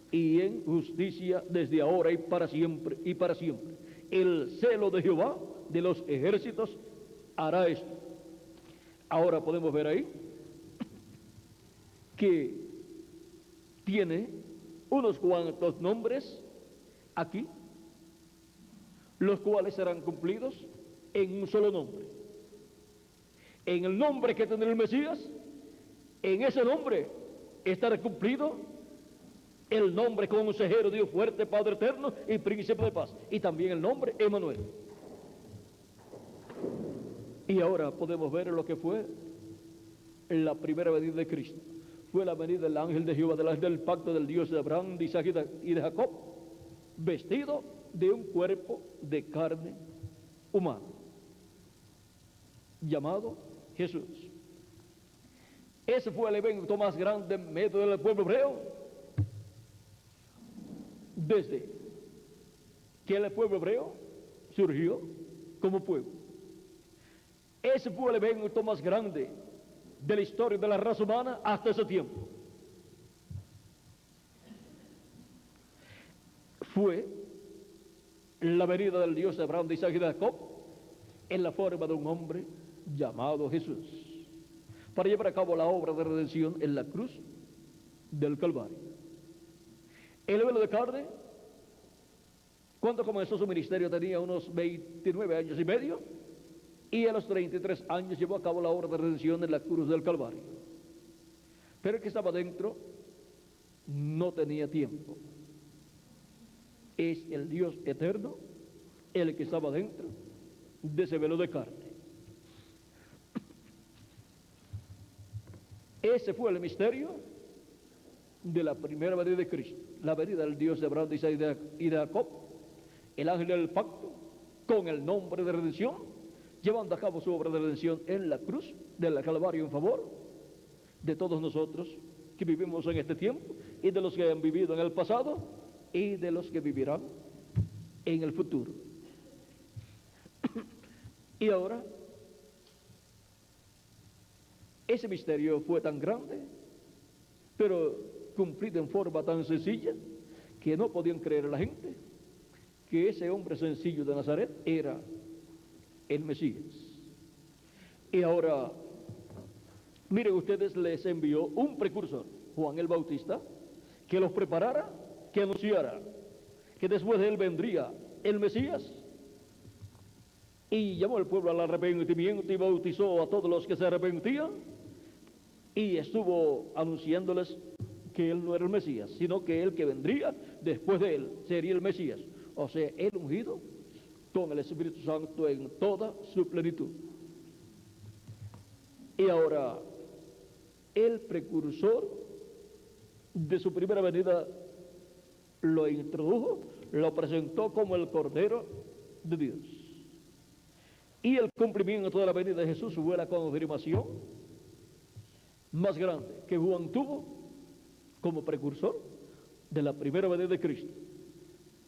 y en justicia desde ahora y para siempre y para siempre. El celo de Jehová de los ejércitos hará esto. Ahora podemos ver ahí que tiene unos cuantos nombres aquí, los cuales serán cumplidos en un solo nombre. En el nombre que tendrá el Mesías, en ese nombre estará cumplido el nombre consejero, Dios fuerte, Padre eterno y príncipe de paz, y también el nombre Emanuel. Y ahora podemos ver lo que fue la primera venida de Cristo. Fue la venida del ángel de Jehová, del pacto del Dios de Abraham, de Isaac y de Jacob, vestido de un cuerpo de carne humana, llamado Jesús. Ese fue el evento más grande en medio del pueblo hebreo, desde que el pueblo hebreo surgió como pueblo. Ese fue el evento más grande de la historia de la raza humana hasta ese tiempo. Fue la venida del Dios de Abraham, de Isaac y de Jacob en la forma de un hombre llamado Jesús, para llevar a cabo la obra de redención en la cruz del Calvario. El velo de carne, cuando comenzó su ministerio, tenía unos 29 años y medio, y a los 33 años llevó a cabo la obra de redención en la cruz del Calvario. Pero el que estaba dentro no tenía tiempo. Es el Dios eterno el que estaba dentro de ese velo de carne. Ese fue el misterio de la primera venida de Cristo, la venida del Dios de Abraham, de Isaac y de Jacob, el ángel del pacto, con el nombre de redención, llevando a cabo su obra de redención en la cruz del Calvario en favor de todos nosotros que vivimos en este tiempo, y de los que han vivido en el pasado, y de los que vivirán en el futuro. Y ahora, ese misterio fue tan grande, pero cumplido en forma tan sencilla, que no podían creer a la gente que ese hombre sencillo de Nazaret era el Mesías. Y ahora, miren ustedes, les envió un precursor, Juan el Bautista, que los preparara, que anunciara que después de él vendría el Mesías, y llamó al pueblo al arrepentimiento y bautizó a todos los que se arrepentían, y estuvo anunciándoles que él no era el Mesías, sino que el que vendría después de él sería el Mesías, o sea, el ungido con el Espíritu Santo en toda su plenitud. Y ahora, el precursor de su primera venida lo introdujo, lo presentó como el Cordero de Dios. Y el cumplimiento de la venida de Jesús fue la confirmación más grande que Juan tuvo como precursor de la primera venida de Cristo.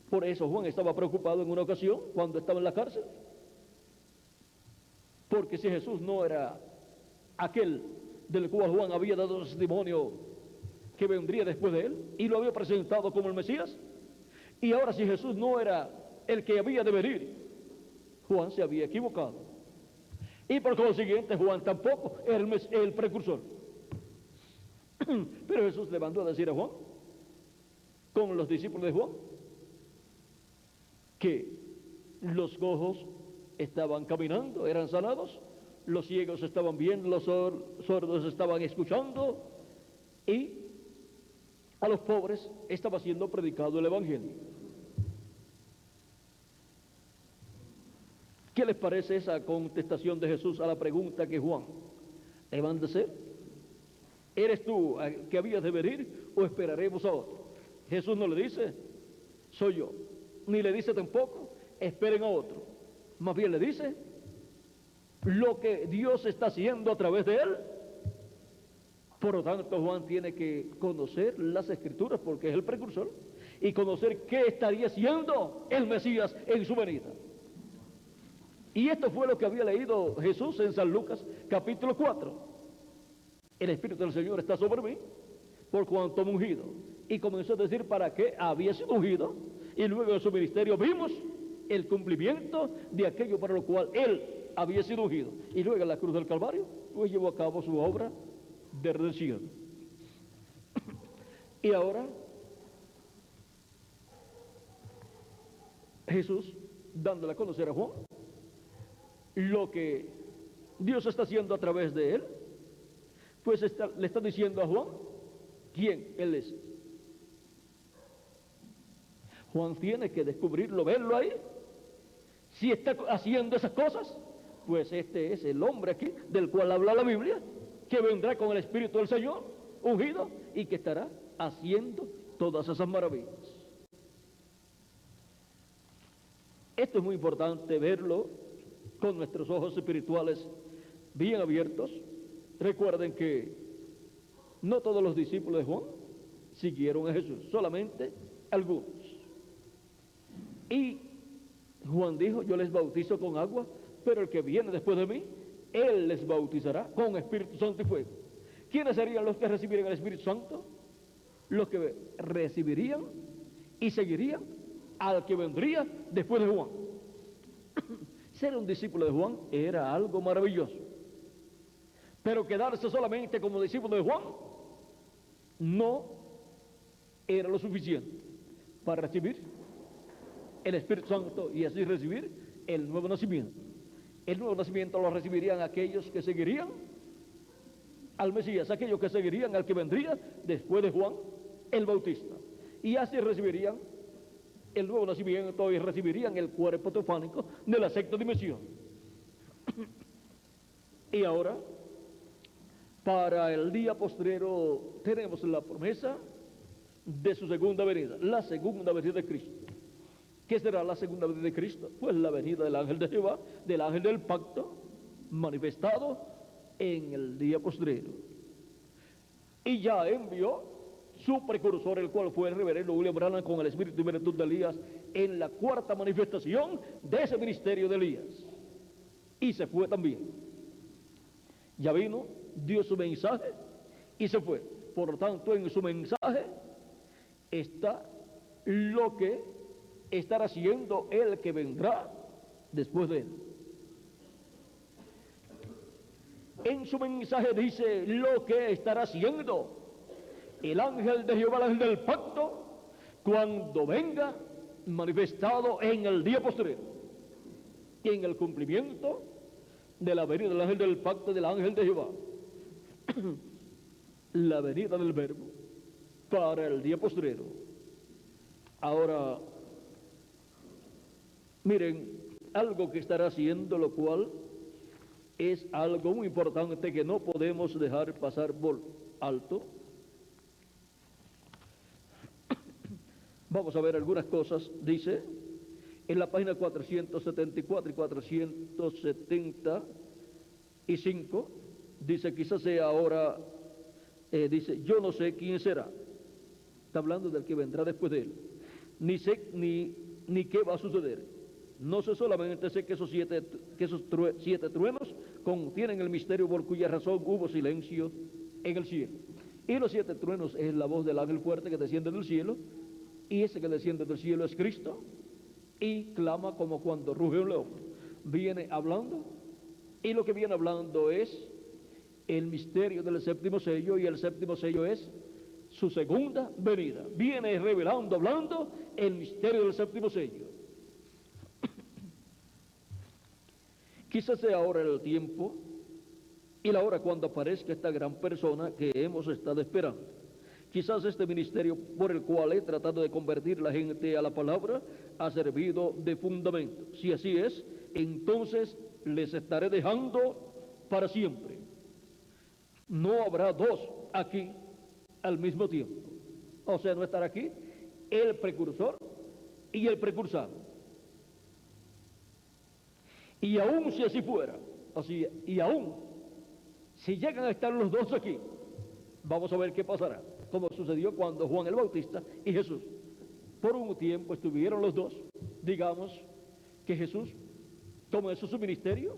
Por eso Juan estaba preocupado en una ocasión cuando estaba en la cárcel, porque si Jesús no era aquel del cual Juan había dado testimonio que vendría después de él y lo había presentado como el Mesías, y ahora si Jesús no era el que había de venir, Juan se había equivocado, y por consiguiente Juan tampoco era el precursor. Pero Jesús le mandó a decir a Juan, con los discípulos de Juan, que los cojos estaban caminando, eran sanados, los ciegos estaban viendo, los sordos estaban escuchando, y a los pobres estaba siendo predicado el Evangelio. ¿Qué les parece esa contestación de Jesús a la pregunta que Juan le manda a hacer? ¿Eres tú el que habías de venir o esperaremos a otro? Jesús no le dice, soy yo, ni le dice tampoco, esperen a otro. Más bien le dice, lo que Dios está haciendo a través de él. Por lo tanto, Juan tiene que conocer las Escrituras porque es el precursor y conocer qué estaría haciendo el Mesías en su venida. Y esto fue lo que había leído Jesús en San Lucas capítulo 4. El Espíritu del Señor está sobre mí por cuanto me ungido. Y comenzó a decir para qué había sido ungido, y luego de su ministerio vimos el cumplimiento de aquello para lo cual él había sido ungido. Y luego en la cruz del Calvario, pues llevó a cabo su obra de redención. Y ahora Jesús, dándole a conocer a Juan lo que Dios está haciendo a través de él, pues le está diciendo a Juan quién él es. Juan tiene que descubrirlo, verlo ahí. Si está haciendo esas cosas, pues este es el hombre aquí del cual habla la Biblia, que vendrá con el Espíritu del Señor ungido y que estará haciendo todas esas maravillas. Esto es muy importante verlo con nuestros ojos espirituales bien abiertos. Recuerden que no todos los discípulos de Juan siguieron a Jesús, solamente algunos. Y Juan dijo, yo les bautizo con agua, pero el que viene después de mí, él les bautizará con Espíritu Santo y fuego. ¿Quiénes serían los que recibirían el Espíritu Santo? Los que recibirían y seguirían al que vendría después de Juan. Ser un discípulo de Juan era algo maravilloso, pero quedarse solamente como discípulo de Juan no era lo suficiente para recibir el Espíritu Santo y así recibir el nuevo nacimiento. El nuevo nacimiento lo recibirían aquellos que seguirían al Mesías, aquellos que seguirían al que vendría después de Juan el Bautista, y así recibirían el nuevo nacimiento y recibirían el cuerpo teofánico de la sexta dimensión. Y ahora, para el día postrero, tenemos la promesa de su segunda venida, la segunda venida de Cristo. ¿Qué será la segunda venida de Cristo? Pues la venida del ángel de Jehová, del ángel del pacto, manifestado en el día postrero. Y ya envió su precursor, el cual fue el reverendo William Branham, con el espíritu y virtud de Elías, en la cuarta manifestación de ese ministerio de Elías. Y se fue también. Ya vino, dio su mensaje y se fue. Por lo tanto, en su mensaje está lo que estará haciendo el que vendrá después de él. En su mensaje dice lo que estará haciendo el ángel de Jehová, el ángel del pacto, cuando venga manifestado en el día posterior, y en el cumplimiento de la venida del ángel del pacto, del ángel de Jehová, la venida del verbo para el día posterior. Ahora, miren, algo que estará haciendo, lo cual es algo muy importante que no podemos dejar pasar por alto. Vamos a ver algunas cosas. Dice en la página 474 y 475, dice, quizás sea ahora, dice, yo no sé quién será. Está hablando del que vendrá después de él. Ni sé ni qué va a suceder. No sé, solamente sé que esos siete truenos contienen el misterio por cuya razón hubo silencio en el cielo. Y los 7 truenos es la voz del ángel fuerte que desciende del cielo, y ese que desciende del cielo es Cristo, y clama como cuando ruge un león. Viene hablando, y lo que viene hablando es el misterio del séptimo sello, y el séptimo sello es su segunda venida. Viene revelando, hablando el misterio del séptimo sello. Quizás sea ahora el tiempo y la hora cuando aparezca esta gran persona que hemos estado esperando. Quizás este ministerio por el cual he tratado de convertir la gente a la palabra ha servido de fundamento. Si así es, entonces les estaré dejando para siempre. No habrá dos aquí al mismo tiempo. O sea, no estará aquí el precursor y el precursado. Y aún si así fuera, y aún si llegan a estar los dos aquí, vamos a ver qué pasará, como sucedió cuando Juan el Bautista y Jesús. Por un tiempo estuvieron los dos. Digamos que Jesús comenzó su ministerio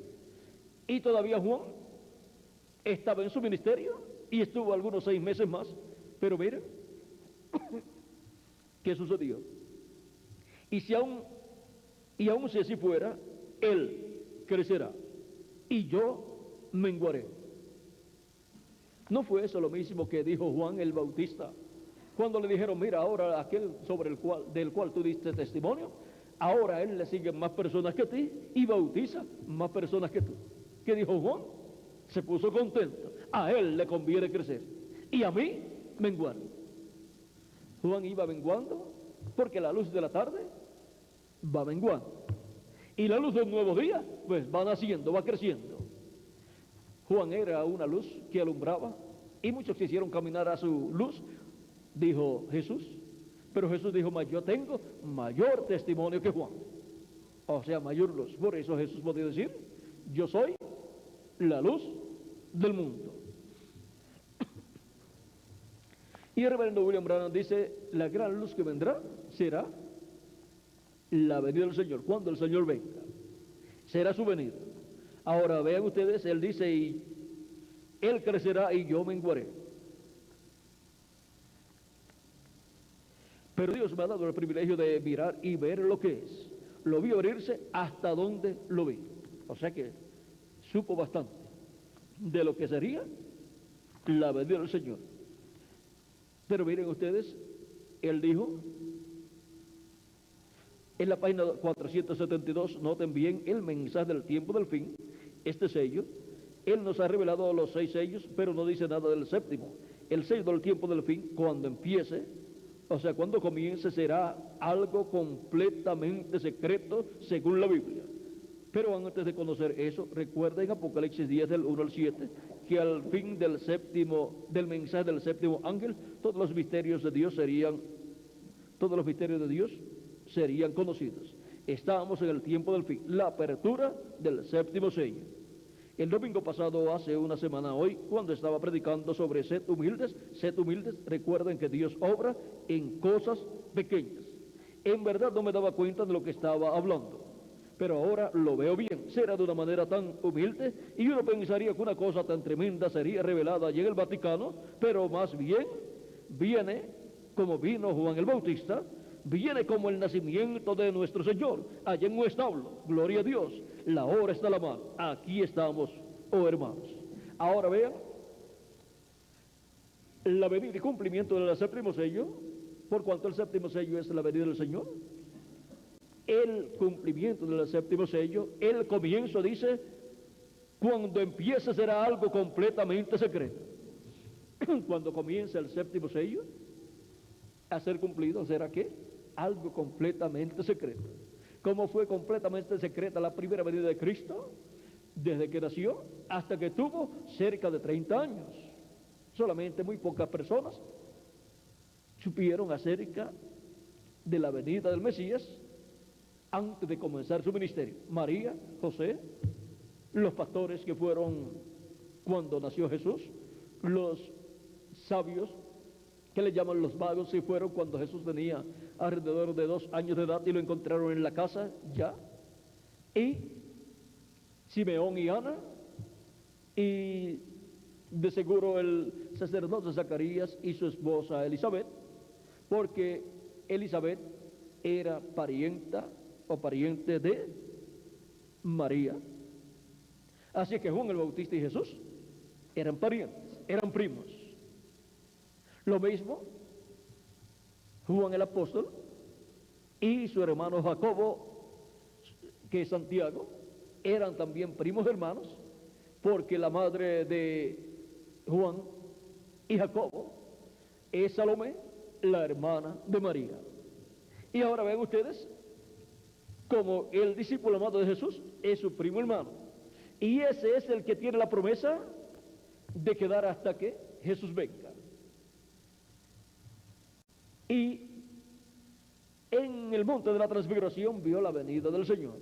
y todavía Juan estaba en su ministerio y estuvo algunos 6 meses más. Pero miren qué sucedió. Y aún si así fuera, él crecerá y yo menguaré. ¿No fue eso lo mismo que dijo Juan el Bautista cuando le dijeron, mira, ahora aquel del cual tú diste testimonio, ahora a él le siguen más personas que ti y bautiza más personas que tú? ¿Qué dijo Juan? Se puso contento. A él le conviene crecer y a mí menguar. Juan iba menguando porque la luz de la tarde va menguando. Y la luz del nuevo día, pues va naciendo, va creciendo. Juan era una luz que alumbraba y muchos quisieron caminar a su luz, dijo Jesús. Pero Jesús dijo, yo tengo mayor testimonio que Juan. O sea, mayor luz. Por eso Jesús podía decir, yo soy la luz del mundo. Y el reverendo William Branham dice, la gran luz que vendrá será la venida del Señor. Cuando el Señor venga, será su venida. Ahora vean ustedes, él dice, y él crecerá y yo menguaré. Pero Dios me ha dado el privilegio de mirar y ver lo que es. Lo vi abrirse hasta donde lo vi. O sea que supo bastante de lo que sería la venida del Señor. Pero miren ustedes, él dijo, en la página 472, noten bien el mensaje del tiempo del fin, este sello. Él nos ha revelado los 6 sellos, pero no dice nada del séptimo. El sello del tiempo del fin, cuando empiece, o sea, cuando comience, será algo completamente secreto según la Biblia. Pero antes de conocer eso, recuerden Apocalipsis 10 del 1 al 7, que al fin del mensaje del séptimo ángel, todos los misterios de Dios serían conocidos. Estábamos en el tiempo del fin, la apertura del séptimo sello. El domingo pasado, hace una semana hoy, cuando estaba predicando sobre sed humildes, recuerden que Dios obra en cosas pequeñas. En verdad no me daba cuenta de lo que estaba hablando, pero ahora lo veo bien. Será de una manera tan humilde y uno pensaría que una cosa tan tremenda sería revelada allí en el Vaticano, pero más bien viene como vino Juan el Bautista, viene como el nacimiento de nuestro Señor, allá en un establo. Gloria a Dios, la hora está a la mano. Aquí estamos, oh hermanos. Ahora vean, la venida y cumplimiento del séptimo sello, por cuanto el séptimo sello es la venida del Señor. El cumplimiento del séptimo sello, el comienzo dice, cuando empiece será algo completamente secreto. Cuando comienza el séptimo sello a ser cumplido, ¿será qué? Algo completamente secreto. ¿Cómo fue completamente secreta la primera venida de Cristo? Desde que nació hasta que tuvo cerca de 30 años. Solamente muy pocas personas supieron acerca de la venida del Mesías antes de comenzar su ministerio. María, José, los pastores que fueron cuando nació Jesús, los sabios que le llaman los magos, que fueron cuando Jesús tenía alrededor de 2 años de edad y lo encontraron en la casa ya, y Simeón y Ana, y de seguro el sacerdote Zacarías y su esposa Elizabeth, porque Elizabeth era parienta o pariente de María. Así que Juan el Bautista y Jesús eran parientes, eran primos. Lo mismo Juan el apóstol y su hermano Jacobo, que es Santiago, eran también primos hermanos, porque la madre de Juan y Jacobo es Salomé, la hermana de María. Y ahora ven ustedes como el discípulo amado de Jesús es su primo hermano, y ese es el que tiene la promesa de quedar hasta que Jesús venga. Y en el monte de la transfiguración vio la venida del Señor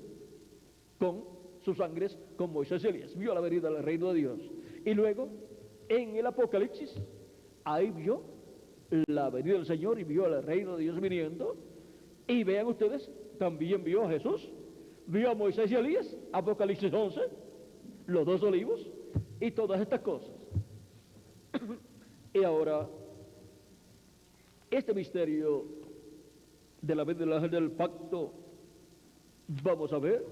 con sus ángeles, con Moisés y Elías, vio la venida del reino de Dios. Y luego en el Apocalipsis ahí vio la venida del Señor y vio el reino de Dios viniendo. Y vean ustedes, también vio a Jesús, vio a Moisés y Elías, Apocalipsis 11, los 2 olivos y todas estas cosas. Y ahora, este misterio de la venida del ángel del pacto, vamos a ver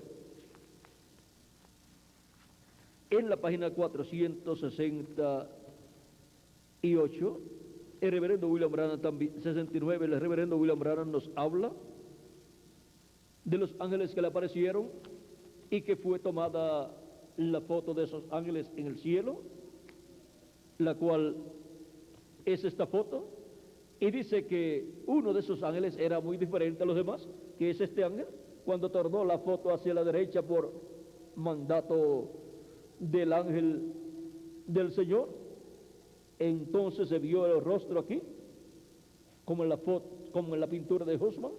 en la página 468. El reverendo William Branham también, 69, el reverendo William Branham nos habla de los ángeles que le aparecieron y que fue tomada la foto de esos ángeles en el cielo, la cual es esta foto, y dice que uno de esos ángeles era muy diferente a los demás, que es este ángel. Cuando tornó la foto hacia la derecha por mandato del ángel del Señor, entonces se vio el rostro aquí, como en la foto, como en la pintura de Husman,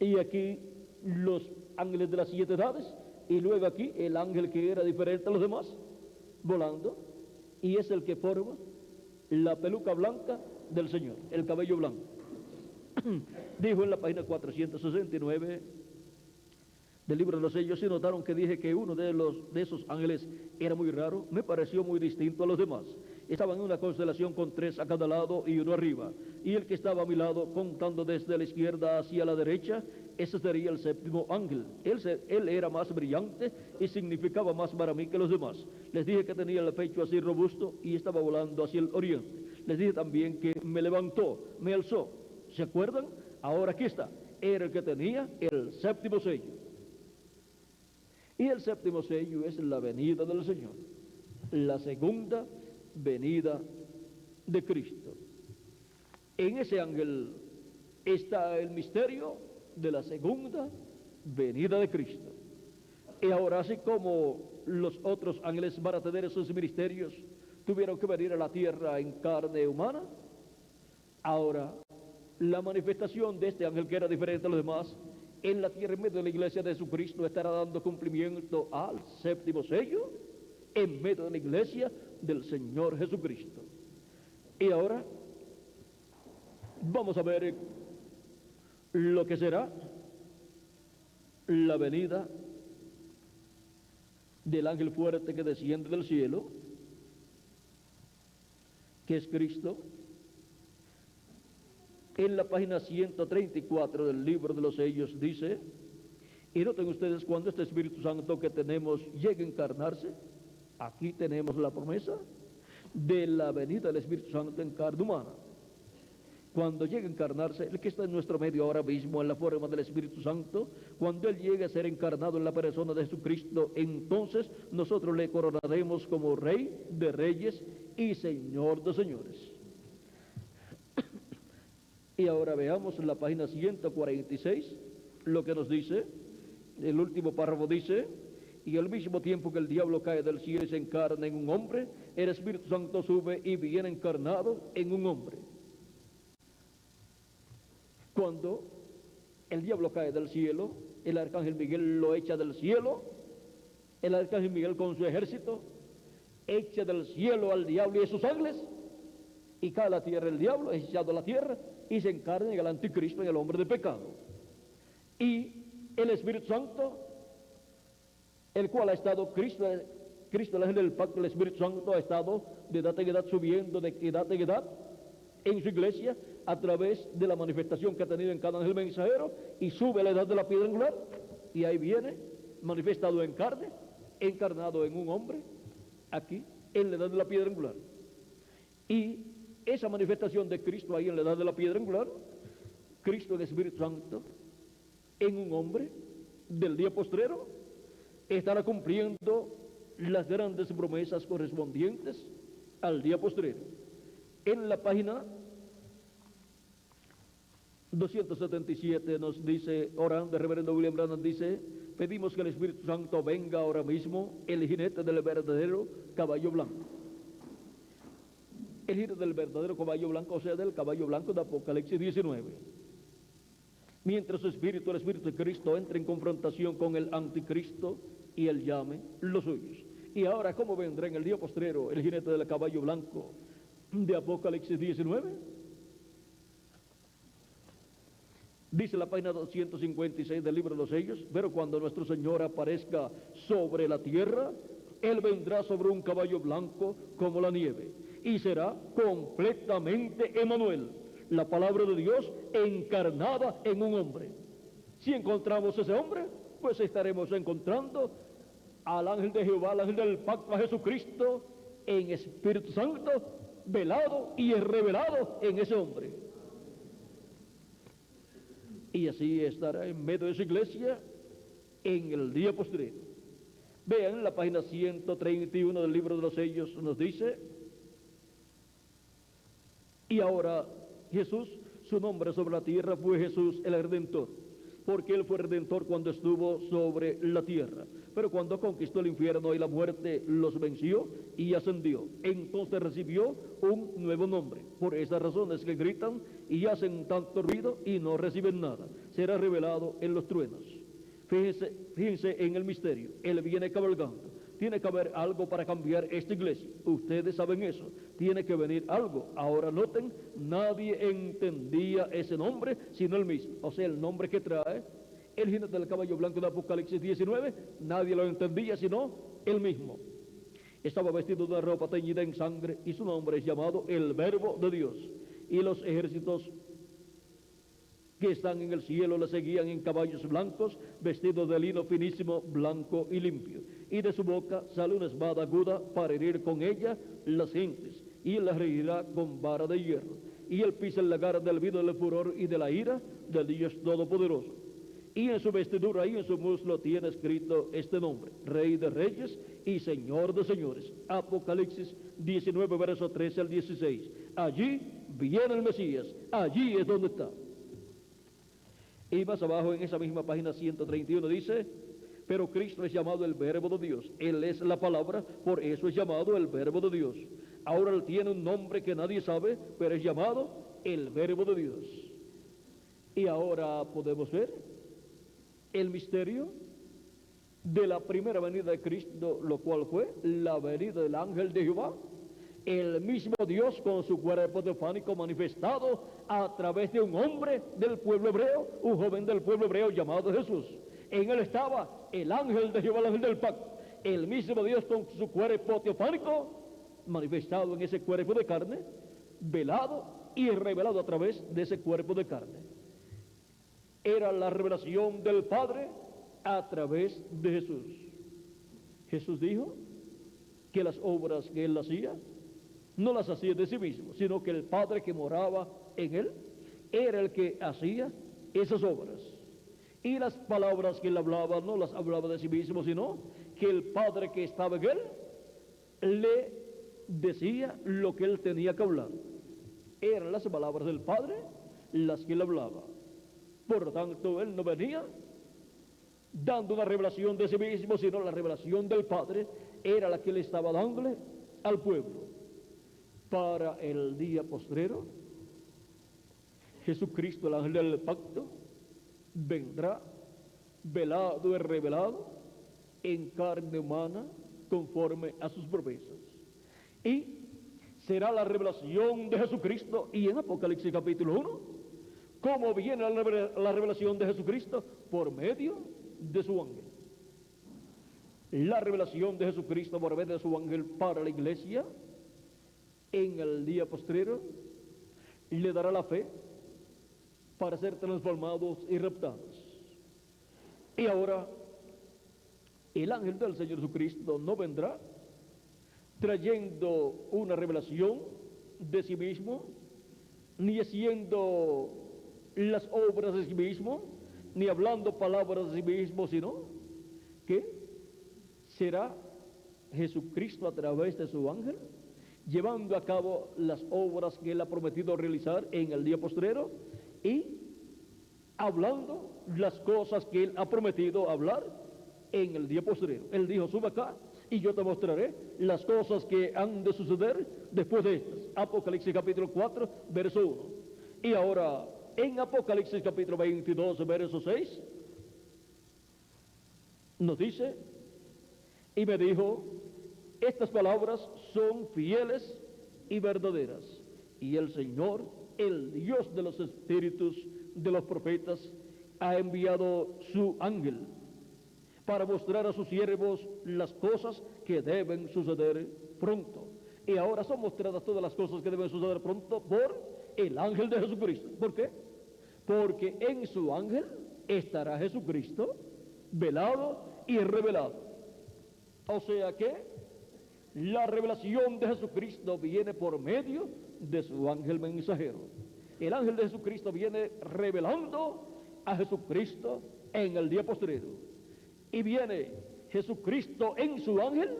y aquí los ángeles de las 7 edades, y luego aquí el ángel que era diferente a los demás, volando, y es el que forma la peluca blanca del Señor, el cabello blanco. Dijo en la página 469 del libro de los sellos, si notaron que dije que uno de esos ángeles era muy raro, me pareció muy distinto a los demás. Estaba en una constelación con 3 a cada lado y uno arriba, y el que estaba a mi lado, contando desde la izquierda hacia la derecha, ese sería el 7º ángel. Él era más brillante y significaba más para mí que los demás. Les dije que tenía el pecho así robusto y estaba volando hacia el oriente. Les dije también que me levantó, me alzó. ¿Se acuerdan? Ahora aquí está. Era el que tenía el 7º sello. Y el 7º sello es la venida del Señor, la segunda venida de Cristo. En ese ángel está el misterio de la segunda venida de Cristo. Y ahora, así como los otros ángeles para tener esos ministerios tuvieron que venir a la tierra en carne humana, ahora la manifestación de este ángel, que era diferente a los demás, en la tierra, en medio de la iglesia de Jesucristo, estará dando cumplimiento al 7º sello en medio de la iglesia del Señor Jesucristo. Y ahora vamos a ver lo que será la venida del ángel fuerte que desciende del cielo, que es Cristo. En la página 134 del libro de los sellos dice, y noten ustedes, cuando este Espíritu Santo que tenemos llegue a encarnarse, aquí tenemos la promesa de la venida del Espíritu Santo en carne humana. Cuando llegue a encarnarse, el que está en nuestro medio ahora mismo en la forma del Espíritu Santo, cuando Él llegue a ser encarnado en la persona de Jesucristo, entonces nosotros le coronaremos como Rey de Reyes y Señor de Señores. Y ahora veamos en la página 146 lo que nos dice. El último párrafo dice, y al mismo tiempo que el diablo cae del cielo y se encarna en un hombre, el Espíritu Santo sube y viene encarnado en un hombre. Cuando el diablo cae del cielo, el arcángel Miguel lo echa del cielo, el arcángel Miguel con su ejército echa del cielo al diablo y a sus ángeles, y cae a la tierra el diablo, es echado a la tierra, y se encarna en el anticristo, en el hombre de pecado. Y el Espíritu Santo, el cual ha estado Cristo, el ángel del pacto, el Espíritu Santo ha estado de edad en edad, subiendo de edad en edad en su iglesia, a través de la manifestación que ha tenido en cada ángel mensajero, y sube a la edad de la piedra angular, y ahí viene, manifestado en carne, encarnado en un hombre, aquí, en la edad de la piedra angular. Y esa manifestación de Cristo ahí en la edad de la piedra angular, Cristo el Espíritu Santo, en un hombre del día postrero, estará cumpliendo las grandes promesas correspondientes al día postrero. En la página 277 nos dice, orando, el reverendo William Branham dice, pedimos que el Espíritu Santo venga ahora mismo, el jinete del verdadero caballo blanco. El jinete del verdadero caballo blanco, o sea, del caballo blanco de Apocalipsis 19. Mientras su espíritu, el Espíritu de Cristo, entre en confrontación con el anticristo y él llame los suyos. Y ahora, ¿cómo vendrá en el día postrero el jinete del caballo blanco de Apocalipsis 19? Dice la página 256 del libro de los sellos, pero cuando nuestro Señor aparezca sobre la tierra, Él vendrá sobre un caballo blanco como la nieve, y será completamente Emmanuel, la palabra de Dios encarnada en un hombre. Si encontramos ese hombre, pues estaremos encontrando al ángel de Jehová, al ángel del pacto, a Jesucristo en Espíritu Santo, velado y revelado en ese hombre. Y así estará en medio de su iglesia en el día postrero. Vean la página 131 del libro de los sellos, nos dice, y ahora Jesús, su nombre sobre la tierra fue Jesús el Redentor, porque Él fue Redentor cuando estuvo sobre la tierra, pero cuando conquistó el infierno y la muerte los venció y ascendió, entonces recibió un nuevo nombre. Por esas razones que gritan y hacen tanto ruido y no reciben nada, será revelado en los truenos. Fíjense en el misterio, Él viene cabalgando. Tiene que haber algo para cambiar esta iglesia. Ustedes saben eso. Tiene que venir algo. Ahora noten, nadie entendía ese nombre sino él mismo. O sea, el nombre que trae el jinete del caballo blanco de Apocalipsis 19, nadie lo entendía sino él mismo. Estaba vestido de ropa teñida en sangre y su nombre es llamado el Verbo de Dios. Y los ejércitos que están en el cielo le seguían en caballos blancos, vestidos de lino finísimo, blanco y limpio. Y de su boca sale una espada aguda para herir con ella las gentes, y él las regirá con vara de hierro. Y él pisa el lagar del vino del furor y de la ira del Dios Todopoderoso. Y en su vestidura y en su muslo tiene escrito este nombre: Rey de Reyes y Señor de Señores. Apocalipsis 19, verso 13 al 16. Allí viene el Mesías, allí es donde está. Y más abajo en esa misma página 131 dice, pero Cristo es llamado el Verbo de Dios. Él es la palabra, por eso es llamado el Verbo de Dios. Ahora él tiene un nombre que nadie sabe, pero es llamado el Verbo de Dios. Y ahora podemos ver el misterio de la primera venida de Cristo, lo cual fue la venida del ángel de Jehová, el mismo Dios con su cuerpo teofánico manifestado a través de un hombre del pueblo hebreo, un joven del pueblo hebreo llamado Jesús. En él estaba el ángel de Jehová, el ángel del pacto, el mismo Dios con su cuerpo teofánico manifestado en ese cuerpo de carne, velado y revelado a través de ese cuerpo de carne. Era la revelación del Padre a través de Jesús. Jesús dijo que las obras que él hacía no las hacía de sí mismo, sino que el Padre que moraba en él era el que hacía esas obras. Y las palabras que él hablaba no las hablaba de sí mismo, sino que el Padre que estaba en él le decía lo que él tenía que hablar. Eran las palabras del Padre las que él hablaba. Por lo tanto, él no venía dando una revelación de sí mismo, sino la revelación del Padre era la que él estaba dándole al pueblo. Para el día postrero, Jesucristo, el ángel del pacto, vendrá velado y revelado en carne humana conforme a sus promesas. Y será la revelación de Jesucristo. Y en Apocalipsis capítulo 1, ¿cómo viene la revelación de Jesucristo? Por medio de su ángel. La revelación de Jesucristo por medio de su ángel para la iglesia en el día postrero le dará la fe para ser transformados y raptados. Y ahora el ángel del Señor Jesucristo no vendrá trayendo una revelación de sí mismo, ni haciendo las obras de sí mismo, ni hablando palabras de sí mismo, sino que será Jesucristo a través de su ángel llevando a cabo las obras que él ha prometido realizar en el día postrero y hablando las cosas que él ha prometido hablar en el día postrero. Él dijo: sube acá y yo te mostraré las cosas que han de suceder después de estas. Apocalipsis capítulo 4, verso 1. Y ahora en Apocalipsis capítulo 22, verso 6, nos dice: y me dijo, estas palabras son fieles y verdaderas, y el Señor, el Dios de los espíritus de los profetas, ha enviado su ángel para mostrar a sus siervos las cosas que deben suceder pronto. Y ahora son mostradas todas las cosas que deben suceder pronto por el ángel de Jesucristo. ¿Por qué? Porque en su ángel estará Jesucristo velado y revelado. O sea que la revelación de Jesucristo viene por medio de su ángel mensajero. El ángel de Jesucristo viene revelando a Jesucristo en el día postrero. Y viene Jesucristo en su ángel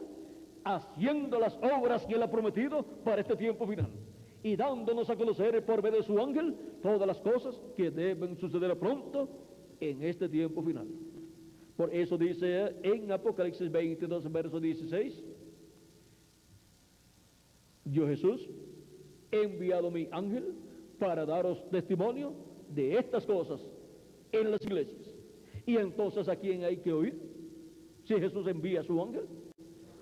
haciendo las obras que él ha prometido para este tiempo final. Y dándonos a conocer por medio de su ángel todas las cosas que deben suceder pronto en este tiempo final. Por eso dice en Apocalipsis 22, verso 16: yo, Jesús, he enviado mi ángel para daros testimonio de estas cosas en las iglesias. Y entonces, ¿a quién hay que oír? Si Jesús envía a su ángel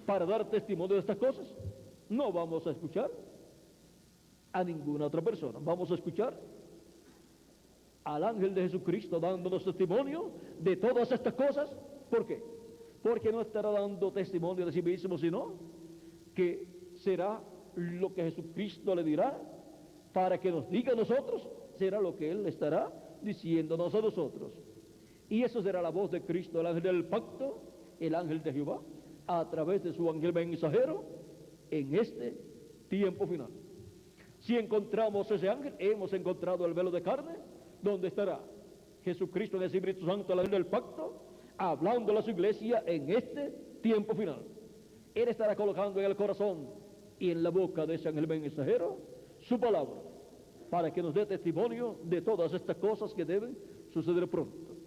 para dar testimonio de estas cosas, no vamos a escuchar a ninguna otra persona. Vamos a escuchar al ángel de Jesucristo dándonos testimonio de todas estas cosas. ¿Por qué? Porque no estará dando testimonio de sí mismo, sino que será lo que Jesucristo le dirá para que nos diga a nosotros, será lo que él estará diciéndonos a nosotros. Y eso será la voz de Cristo, el ángel del pacto, el ángel de Jehová, a través de su ángel mensajero en este tiempo final. Si encontramos ese ángel, hemos encontrado el velo de carne, donde estará Jesucristo en el Espíritu Santo, el ángel del pacto, hablando a su iglesia en este tiempo final. Él estará colocando en el corazón y en la boca de ese ángel mensajero su palabra, para que nos dé testimonio de todas estas cosas que deben suceder pronto.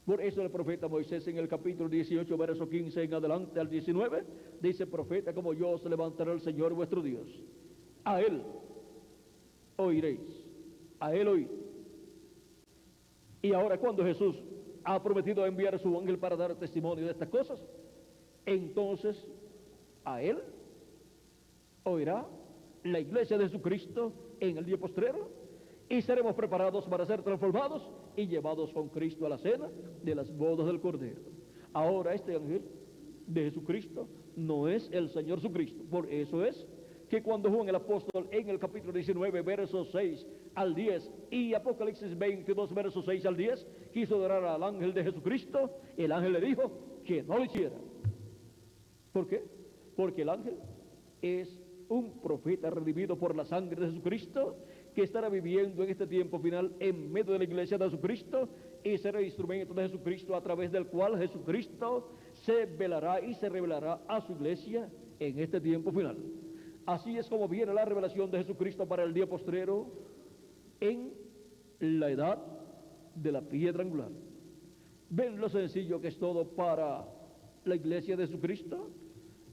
Por eso el profeta Moisés en el capítulo 18, verso 15 en adelante al 19, dice: profeta como yo se levantará el Señor vuestro Dios. A él oiréis, a él oíd. Y ahora, cuando Jesús ha prometido enviar a su ángel para dar testimonio de estas cosas, entonces a él oirá la iglesia de Jesucristo en el día postrero, y seremos preparados para ser transformados y llevados con Cristo a la cena de las bodas del Cordero. Ahora este ángel de Jesucristo no es el Señor Jesucristo. Por eso es que cuando Juan el apóstol en el capítulo 19, versos 6 al 10 y Apocalipsis 22, versos 6 al 10, quiso adorar al ángel de Jesucristo, el ángel le dijo que no lo hiciera. ¿Por qué? Porque el ángel es un profeta redimido por la sangre de Jesucristo, que estará viviendo en este tiempo final en medio de la iglesia de Jesucristo y será instrumento de Jesucristo a través del cual Jesucristo se velará y se revelará a su iglesia en este tiempo final. Así es como viene la revelación de Jesucristo para el día postrero en la edad de la piedra angular. ¿Ven lo sencillo que es todo para la iglesia de Jesucristo?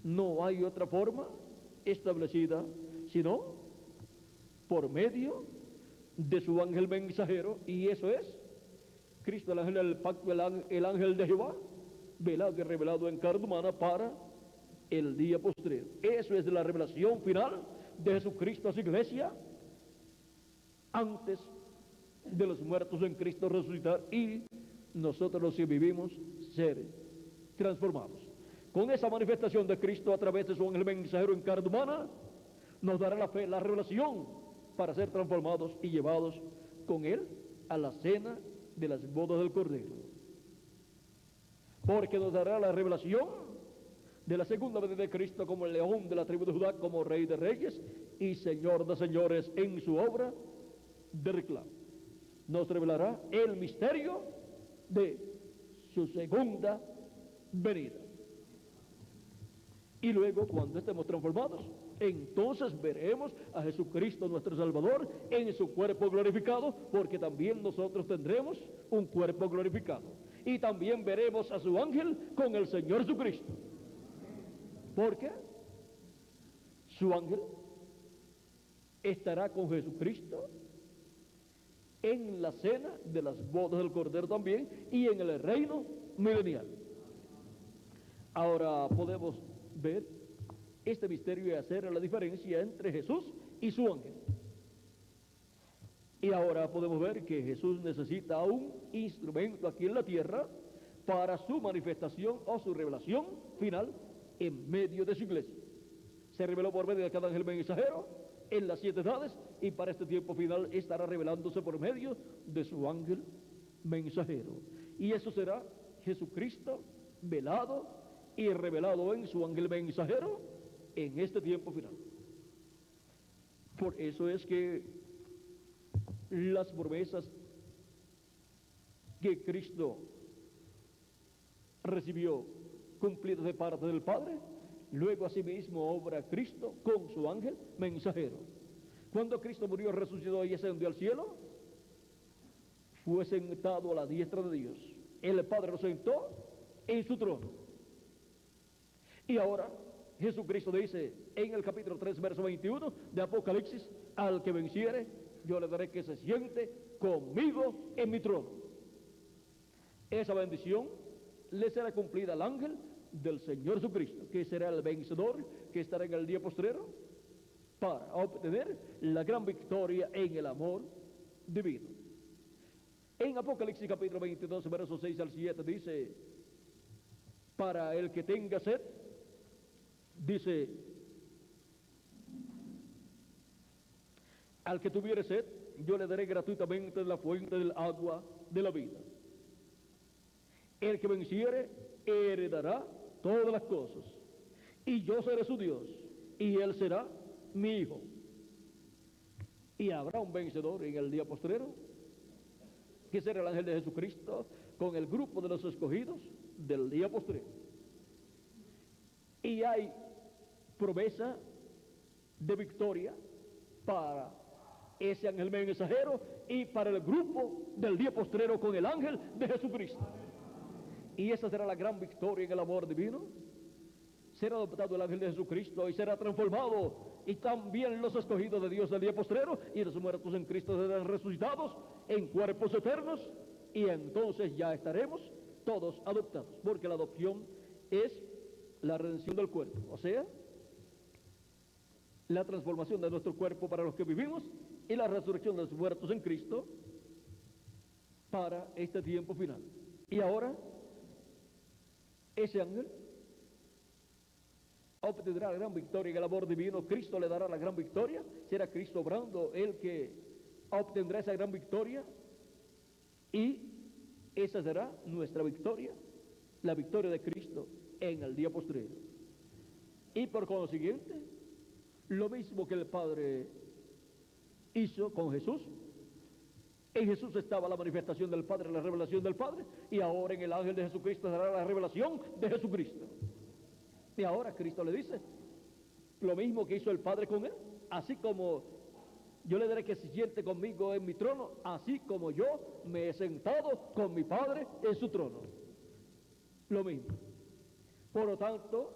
No hay otra forma establecida sino por medio de su ángel mensajero, y eso es Cristo, el ángel del pacto, el ángel de Jehová, velado y revelado en carne humana para el día postrero. Eso es la revelación final de Jesucristo a su iglesia antes de los muertos en Cristo resucitar y nosotros los que vivimos ser transformados. Con esa manifestación de Cristo a través de su ángel mensajero en carne humana, nos dará la fe, la revelación para ser transformados y llevados con Él a la cena de las bodas del Cordero. Porque nos dará la revelación de la segunda venida de Cristo como el león de la tribu de Judá, como Rey de Reyes y Señor de Señores en su obra de reclamo. Nos revelará el misterio de su segunda venida. Y luego, cuando estemos transformados, entonces veremos a Jesucristo nuestro Salvador en su cuerpo glorificado, porque también nosotros tendremos un cuerpo glorificado. Y también veremos a su ángel con el Señor Jesucristo, porque su ángel estará con Jesucristo en la cena de las bodas del Cordero también y en el reino milenial. Ahora podemos ver este misterio y hacer la diferencia entre Jesús y su ángel. Y ahora podemos ver que Jesús necesita un instrumento aquí en la tierra para su manifestación o su revelación final en medio de su iglesia. Se reveló por medio de cada ángel mensajero en las 7 edades y para este tiempo final estará revelándose por medio de su ángel mensajero. Y eso será Jesucristo velado y revelado en su ángel mensajero en este tiempo final. Por eso es que las promesas que Cristo recibió cumplidas de parte del Padre, luego asimismo obra Cristo con su ángel mensajero. Cuando Cristo murió, resucitó y ascendió al cielo, fue sentado a la diestra de Dios. El Padre lo sentó en su trono. Y ahora Jesucristo dice en el capítulo 3, verso 21 de Apocalipsis: al que venciere, yo le daré que se siente conmigo en mi trono. Esa bendición le será cumplida al ángel del Señor Jesucristo, que será el vencedor, que estará en el día postrero para obtener la gran victoria en el amor divino. En Apocalipsis capítulo 22, versos 6 al 7 dice: para el que tenga sed, dice, al que tuviere sed, yo le daré gratuitamente de la fuente del agua de la vida. El que venciere heredará todas las cosas, y yo seré su Dios, y él será mi hijo. Y habrá un vencedor en el día postrero, que será el ángel de Jesucristo, con el grupo de los escogidos del día postrero. Y hay promesa de victoria para ese ángel mensajero y para el grupo del día postrero con el ángel de Jesucristo. Y esa será la gran victoria en el amor divino. Será adoptado el ángel de Jesucristo y será transformado, y también los escogidos de Dios del día postrero y los muertos en Cristo serán resucitados en cuerpos eternos, y entonces ya estaremos todos adoptados, porque la adopción es la redención del cuerpo, o sea, la transformación de nuestro cuerpo para los que vivimos y la resurrección de los muertos en Cristo para este tiempo final. Y ahora ese ángel obtendrá la gran victoria en el amor divino. Cristo le dará la gran victoria. Será Cristo obrando el que obtendrá esa gran victoria. Y esa será nuestra victoria, la victoria de Cristo en el día postrero. Y por consiguiente, lo mismo que el Padre hizo con Jesús. En Jesús estaba la manifestación del Padre, la revelación del Padre, y ahora en el ángel de Jesucristo será la revelación de Jesucristo. Y ahora Cristo le dice lo mismo que hizo el Padre con él, así como yo le daré que se siente conmigo en mi trono, así como yo me he sentado con mi Padre en su trono. Lo mismo. Por lo tanto,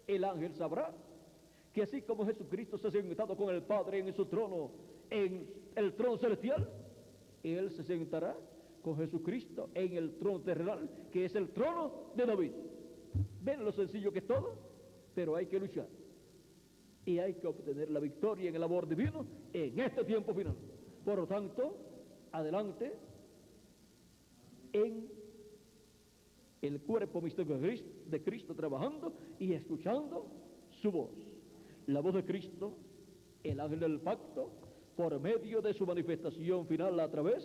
el ángel sabrá que así como Jesucristo se ha sentado con el Padre en su trono, en el trono celestial, él se sentará con Jesucristo en el trono terrenal, que es el trono de David. ¿Ven lo sencillo que es todo? Pero hay que luchar. Y hay que obtener la victoria en el amor divino en este tiempo final. Por lo tanto, adelante en el cuerpo místico de Cristo, trabajando y escuchando su voz. La voz de Cristo, el ángel del pacto, por medio de su manifestación final a través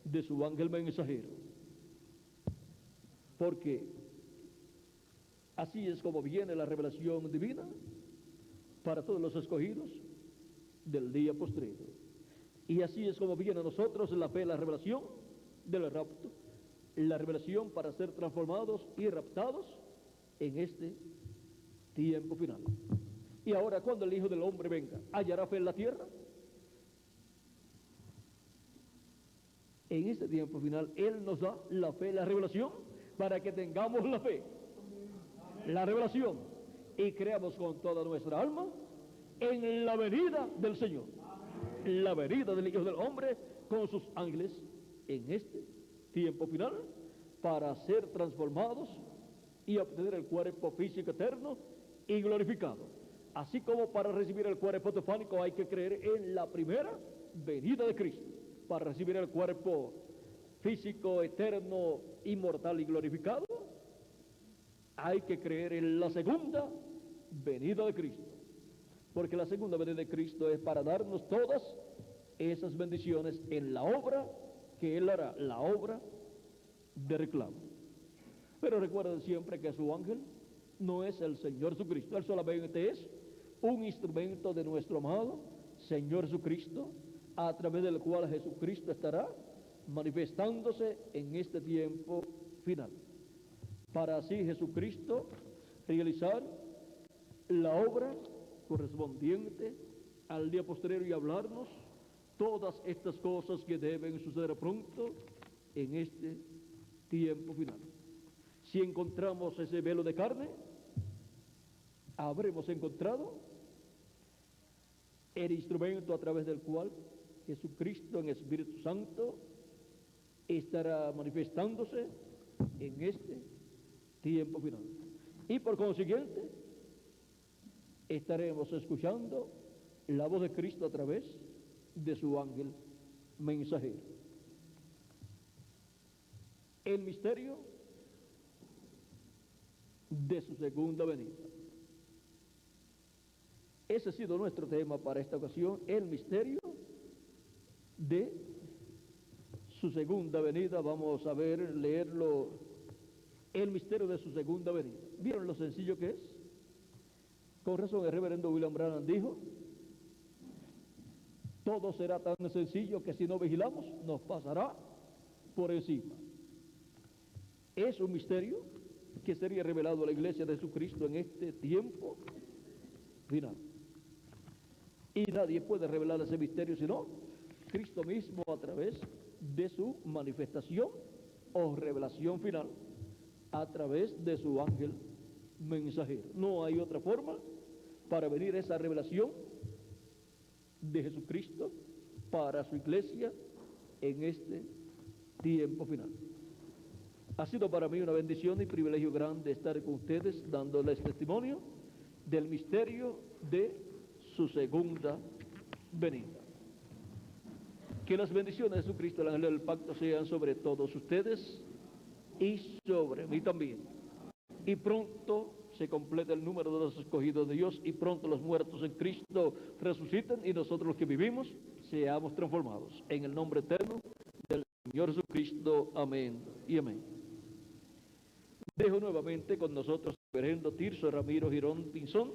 de su ángel mensajero. Porque así es como viene la revelación divina para todos los escogidos del día postrero. Y así es como viene a nosotros la fe, la revelación del rapto, la revelación para ser transformados y raptados en este tiempo final. Y ahora, cuando el Hijo del Hombre venga, ¿hallará fe en la tierra? En este tiempo final, Él nos da la fe, la revelación, para que tengamos la fe, la revelación, y creamos con toda nuestra alma en la venida del Señor, la venida del Hijo del Hombre con sus ángeles en este tiempo final, para ser transformados y obtener el cuerpo físico eterno y glorificado. Así como para recibir el cuerpo teofánico hay que creer en la primera venida de Cristo. Para recibir el cuerpo físico, eterno, inmortal y glorificado, hay que creer en la segunda venida de Cristo. Porque la segunda venida de Cristo es para darnos todas esas bendiciones en la obra que Él hará, la obra de reclamo. Pero recuerden siempre que su ángel no es el Señor Jesucristo. Él solamente es un instrumento de nuestro amado Señor Jesucristo, a través del cual Jesucristo estará manifestándose en este tiempo final, para así Jesucristo realizar la obra correspondiente al día posterior y hablarnos todas estas cosas que deben suceder pronto en este tiempo final. Si encontramos ese velo de carne, habremos encontrado el instrumento a través del cual Jesucristo en Espíritu Santo estará manifestándose en este tiempo final. Y por consiguiente, estaremos escuchando la voz de Cristo a través de su ángel mensajero. El misterio de su segunda venida. Ese ha sido nuestro tema para esta ocasión, el misterio de su segunda venida. Vamos a ver, leerlo, el misterio de su segunda venida. ¿Vieron lo sencillo que es? Con razón el reverendo William Branham dijo, todo será tan sencillo que si no vigilamos nos pasará por encima. Es un misterio que sería revelado a la iglesia de Jesucristo en este tiempo final. Y nadie puede revelar ese misterio sino Cristo mismo a través de su manifestación o revelación final a través de su ángel mensajero. No hay otra forma para venir esa revelación de Jesucristo para su iglesia en este tiempo final. Ha sido para mí una bendición y privilegio grande estar con ustedes dándoles testimonio del misterio de su segunda venida. Que las bendiciones de Jesucristo, el ángel del pacto, sean sobre todos ustedes y sobre mí también. Y pronto se complete el número de los escogidos de Dios y pronto los muertos en Cristo resuciten y nosotros los que vivimos seamos transformados. En el nombre eterno del Señor Jesucristo. Amén y amén. Dejo nuevamente con nosotros el reverendo Tirso Ramiro Girón Pinzón,